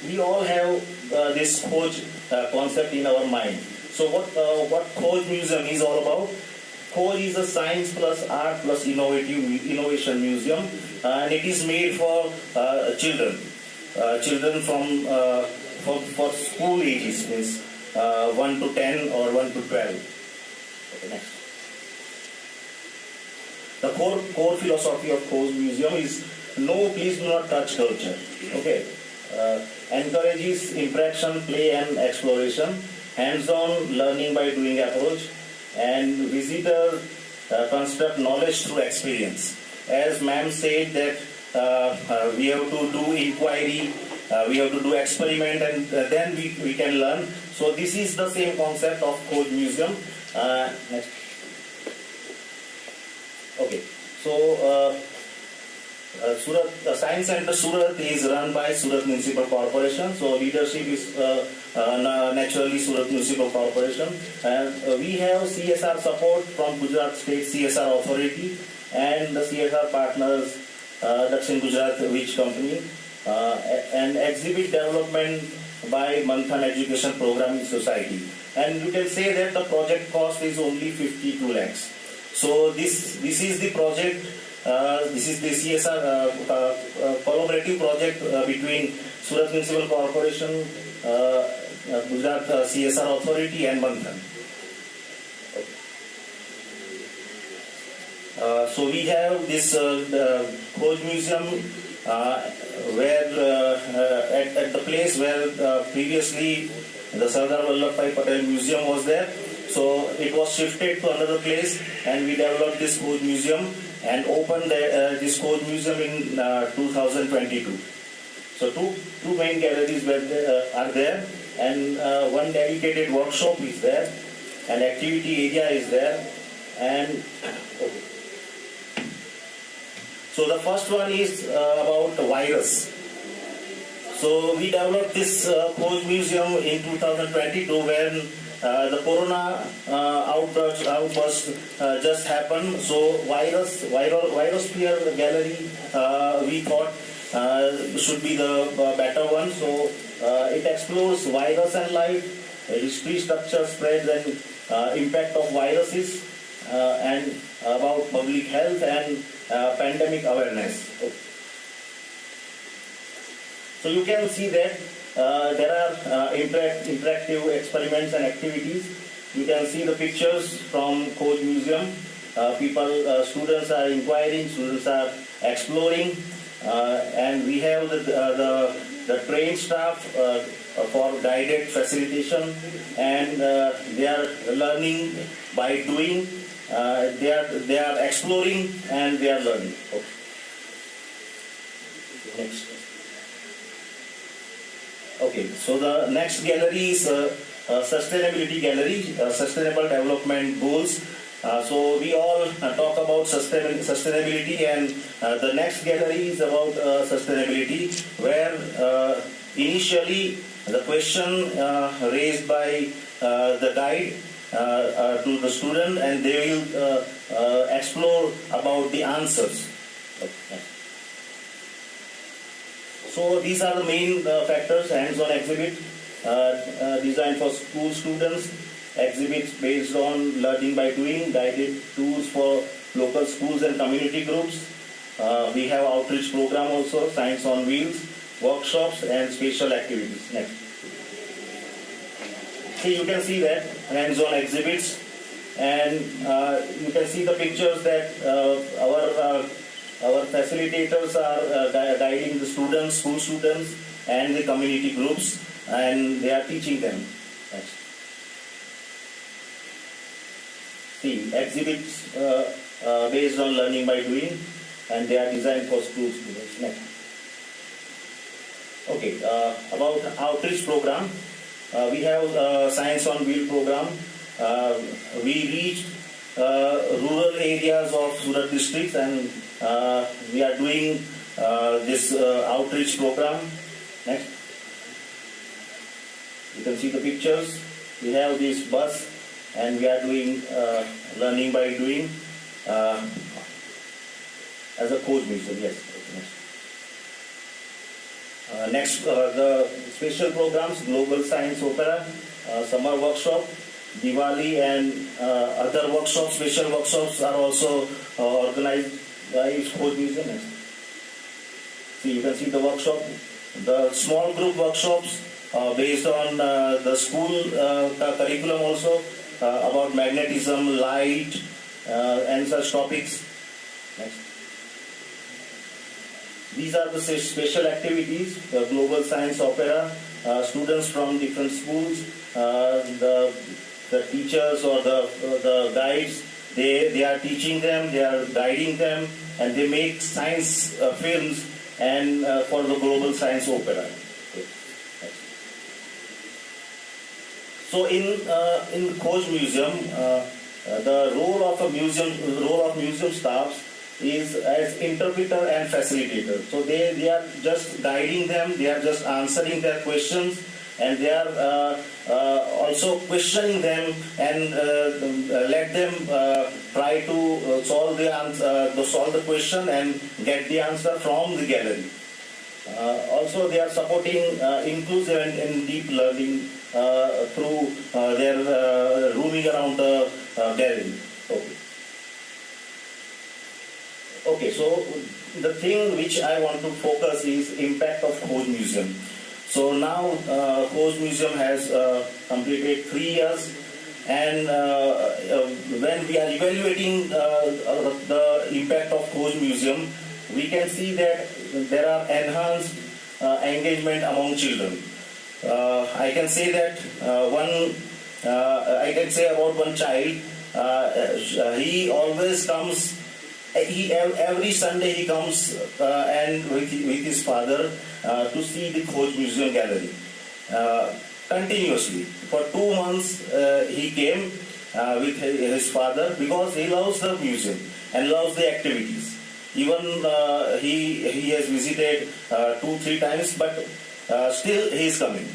We all have this Khoj concept in our mind. So what Khoj Museum is all about? Khoj is a science plus art plus innovation museum, and it is made for children for school ages, means 1 to 10 or 1 to 12. Okay, next. The core philosophy of Khoj Museum is no, please do not touch culture. Okay, encourages interaction, play, and exploration. hands-on learning by doing approach, and visitors construct knowledge through experience. As ma'am said that we have to do inquiry, we have to do experiment, and then we can learn. So this is the same concept of Khoj Museum. Next. Okay, so Surat Science Center Surat is run by Surat Municipal Corporation. So leadership is naturally Surat Municipal Corporation, and we have CSR support from Gujarat State CSR Authority and the CSR partners, Dakshin Gujarat Witch Company, and exhibit development by Manthan Education Programming Society. And you can say that the project cost is only 52 lakhs. So this is the project. This is the CSR collaborative project between Surat Municipal Corporation, Gujarat CSR Authority, and Manthan. So we have this Khoj Museum where at the place where previously the Sardar Vallabhbhai Patel Museum was there. So it was shifted to another place, and we developed this Khoj Museum and opened this Khoj Museum in 2022. So two main galleries are there, and one dedicated workshop is there, an activity area is there, and okay. So the first one is about virus. So we developed this Khoj Museum in 2022 when the corona outburst just happened. So virosphere gallery we thought should be the better one. So it explores virus and life, history, structure, spread, and impact of viruses, and about public health and pandemic awareness. So you can see that there are interactive experiments and activities. You can see the pictures from Khoj Museum. Students are inquiring, students are exploring, and we have the trained staff for guided facilitation, and they are learning by doing. They are exploring and they are learning. Okay. Next. Okay, so the next gallery is sustainability gallery, sustainable development goals. So we all talk about sustainability, and the next gallery is about sustainability, where initially the question raised by the guide to the student, and they will explore about the answers. Okay. So these are the main factors: hands-on exhibit designed for school students, exhibits based on learning by doing, guided tools for local schools and community groups. We have outreach program also, science on wheels, workshops, and special activities. Next. So you can see that hands-on exhibits, and you can see the pictures that our facilitators are guiding the students, school students, and the community groups, and they are teaching them. Next. See, exhibits based on learning by doing, and they are designed for school students. Next. Okay, about outreach program. We have Science on Wheel program. We reached rural areas of Surat district, and we are doing this outreach program. Next. You can see the pictures. We have this bus, and we are doing learning by doing as a Khoj Museum. Yes. Next, the special programs: Global Science Opera, Summer Workshop, Diwali, and other workshops, special workshops are also organized by Khoj Museum. So you can see the workshop, the small group workshops based on the school curriculum also, about magnetism, light, and such topics. Next. These are the special activities, the Global Science Opera, students from different schools, the teachers or the guides, they are teaching them, they are guiding them, and they make science films and for the Global Science Opera. So in the Khoj Museum, the role of museum staffs is as interpreter and facilitator. So they are just guiding them, they are just answering their questions, and they are also questioning them and let them try to solve the question and get the answer from the gallery. Also, they are supporting inclusive and deep learning through their roaming around the gallery. Okay, so the thing which I want to focus is impact of Khoj Museum. So now Khoj Museum has completed 3 years, and when we are evaluating the impact of Khoj Museum, we can see that there are enhanced engagement among children. I can say that I can say about one child, he always comes. Every Sunday he comes and with his father to see the Khoj Museum gallery. Continuously. For 2 months he came with his father because he loves the museum and loves the activities. Even he has visited 2-3 times, but still he is coming.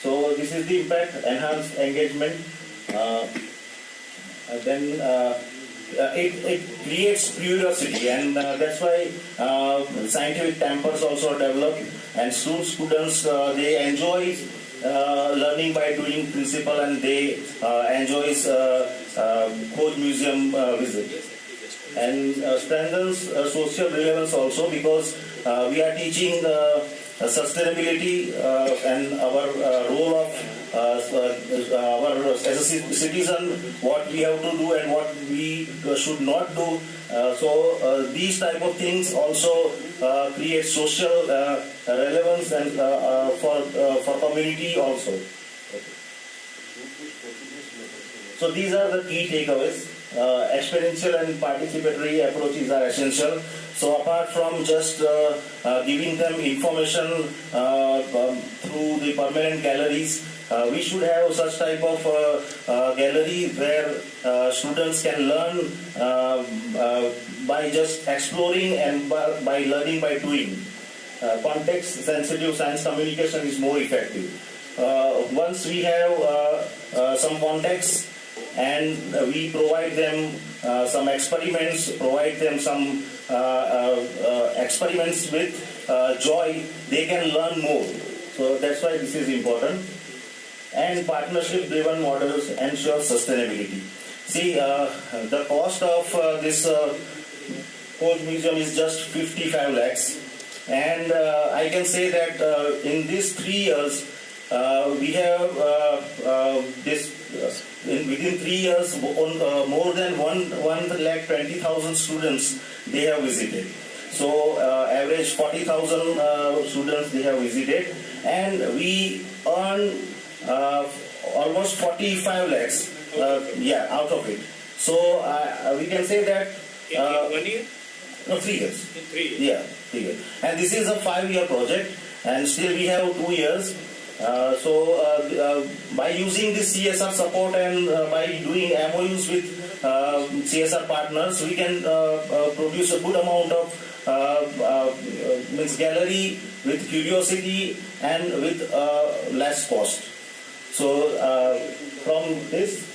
So this is the impact, enhanced engagement. Then it creates curiosity, and that's why scientific tempers also develop, and students they enjoy learning by doing principle, and they enjoy Khoj Museum visit, and strengthens social relevance also, because we are teaching sustainability and our role of as a citizen, what we have to do and what we should not do. So these type of things also create social relevance and for community also. So these are the key takeaways. Experiential and participatory approaches are essential. So apart from just giving them information through the permanent galleries, we should have such type of gallery where students can learn by just exploring and by learning by doing. Context sensitive science communication is more effective. Once we have some context and we provide them some experiments, provide them some experiments with joy, they can learn more. So that's why this is important. And partnership-driven models ensure sustainability. See, the cost of this Khoj Museum is just 55 lakhs. And I can say that in these 3 years, we have within 3 years, more than 1,20,000 students they have visited. So average 40,000 students they have visited, and we earn almost 45 lakhs out of it. So we can say that in 1 year? No, 3 years. In 3 years. Yeah, 3 years. And this is a 5-year project, and still we have 2 years. So by using this CSR support and by doing MOUs with CSR partners, we can produce a good amount of gallery with curiosity and with less cost. So from this,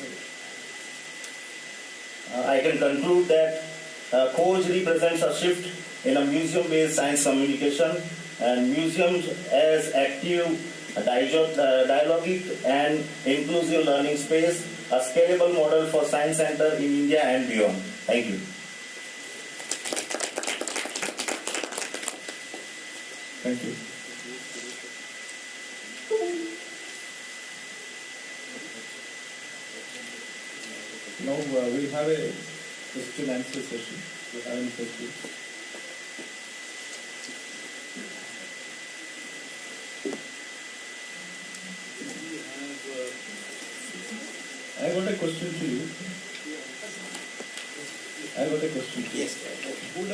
I can conclude that Khoj represents a shift in a museum-based science communication, and museums as active, dialogic and inclusive learning space, a scalable model for science center in India and beyond. Thank you. Thank you. Now we'll have a question and answer session. Do you have any questions? got a question to you. I got a question to you. Yes. Who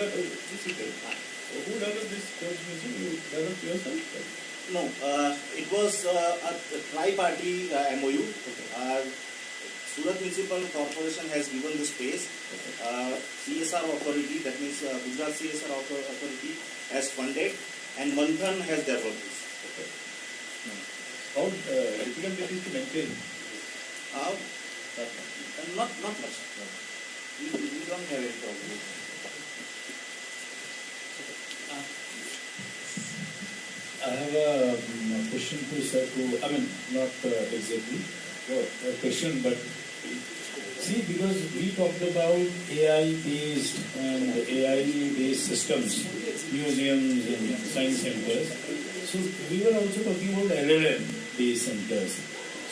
developed this coach museum? You developed yourself? No, it was a tri-party MOU. Surat Municipal Corporation has given the space. CSR authority, that means Gujarat CSR authority, has funded, and Manthan has developed this. How difficult it is to maintain? Not much. We don't have any problem. I have a question to sir. I mean, not exactly a question, but see, because we talked about AI-based and AI-based systems, museums and science centers. So we were also talking about LLM-based centers.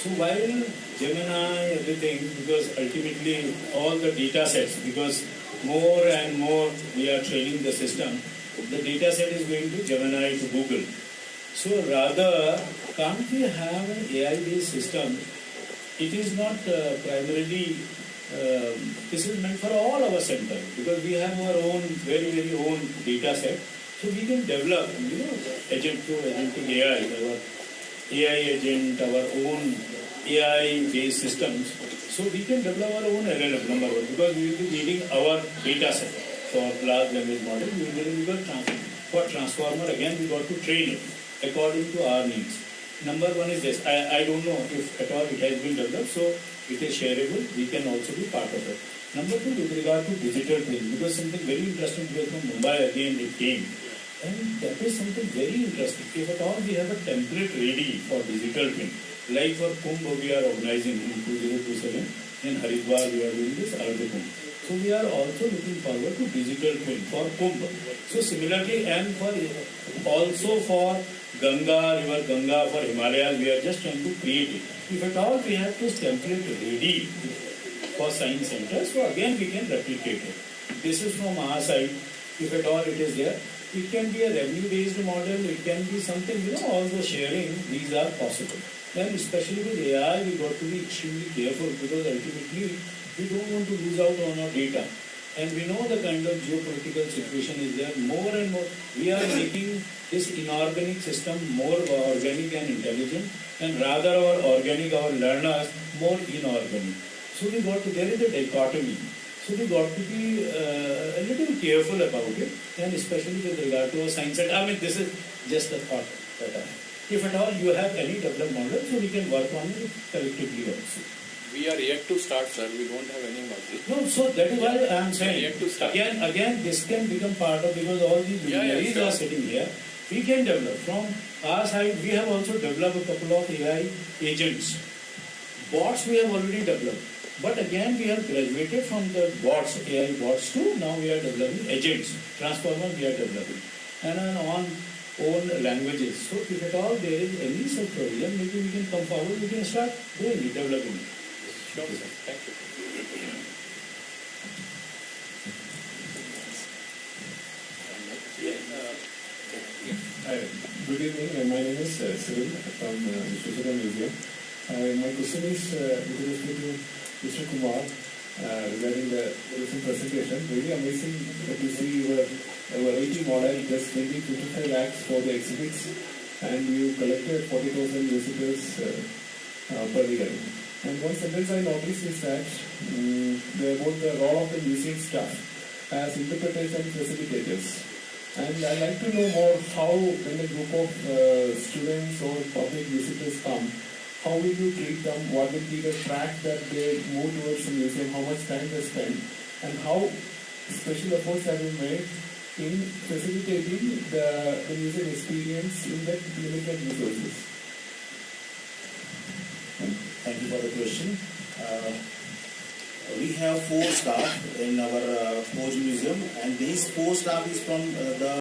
So while Gemini, everything, because ultimately all the data sets, because more and more we are training the system, the data set is going to Gemini, to Google. So rather, can't we have an AI-based system? It is not primarily, this is meant for all our centers, because we have our own, very own data set. So we can develop, agent to agentic AI, our AI agent, our own AI-based systems. So we can develop our own LLM, number one, because we will be needing our data set. For large language model, we will be for transformer, again we got to train it according to our needs. Number one is this. I don't know if at all it has been developed, so it is shareable. We can also be part of it. Number two, with regard to digital twin, because something very interesting because from Mumbai again it came. And that is something very interesting. If at all we have a template ready for digital twin, like for Kumbh we are organizing in 2027, in Haridwar we are doing this Ardh Kumbh. So we are also looking forward to digital twin for Kumbh. So similarly, and for also for Ganga, river Ganga, for Himalayas, we are just trying to create it. If at all we have this template ready for science centers, so again we can replicate it. This is from our side. If at all it is there, it can be a revenue-based model. It can be something, all the sharing. These are possible. And especially with AI, we got to be extremely careful because ultimately we don't want to lose out on our data. And we know the kind of geopolitical situation is there. More and more, we are making this inorganic system more organic and intelligent, and rather our organic, our learners, more inorganic. So we got to, there is a dichotomy. So we got to be a little careful about it, and especially with regard to our science. And I mean, this is just a thought that I have. If at all you have any developed model, so we can work on it collectively also. We are yet to start, sir. We don't have any model. No, so that is why I am saying, yet to start. again, this can become part of, because all these luminaries sure. are sitting here. We can develop. From our side, we have also developed a couple of AI agents. Bots we have already developed. But again, we have graduated from the bots, AI bots, to now we are developing agents. Transformer we are developing. And on own languages. So if at all there is any such problem, maybe we can come forward, we can start doing it, developing it. Sure, sir. Thank you. Good evening. My name is Cyril from the Switzerland Museum. My question is with respect to Mr. Kumar regarding the recent presentation. Really amazing to see your variety model just maybe 55 lakhs for the exhibits, and you collected 40,000 visitors per year. And one sentence I noticed is that about the role of the museum staff as interpretation facilitators. And I'd like to know more how, when a group of students or public visitors come, how will you treat them? What will be the track that they move towards the museum? How much time they spend? And how special efforts have been made in facilitating the museum experience in that limited resources? Thank you for the question. We have 4 staff in our Forge Museum, and these 4 staff is from the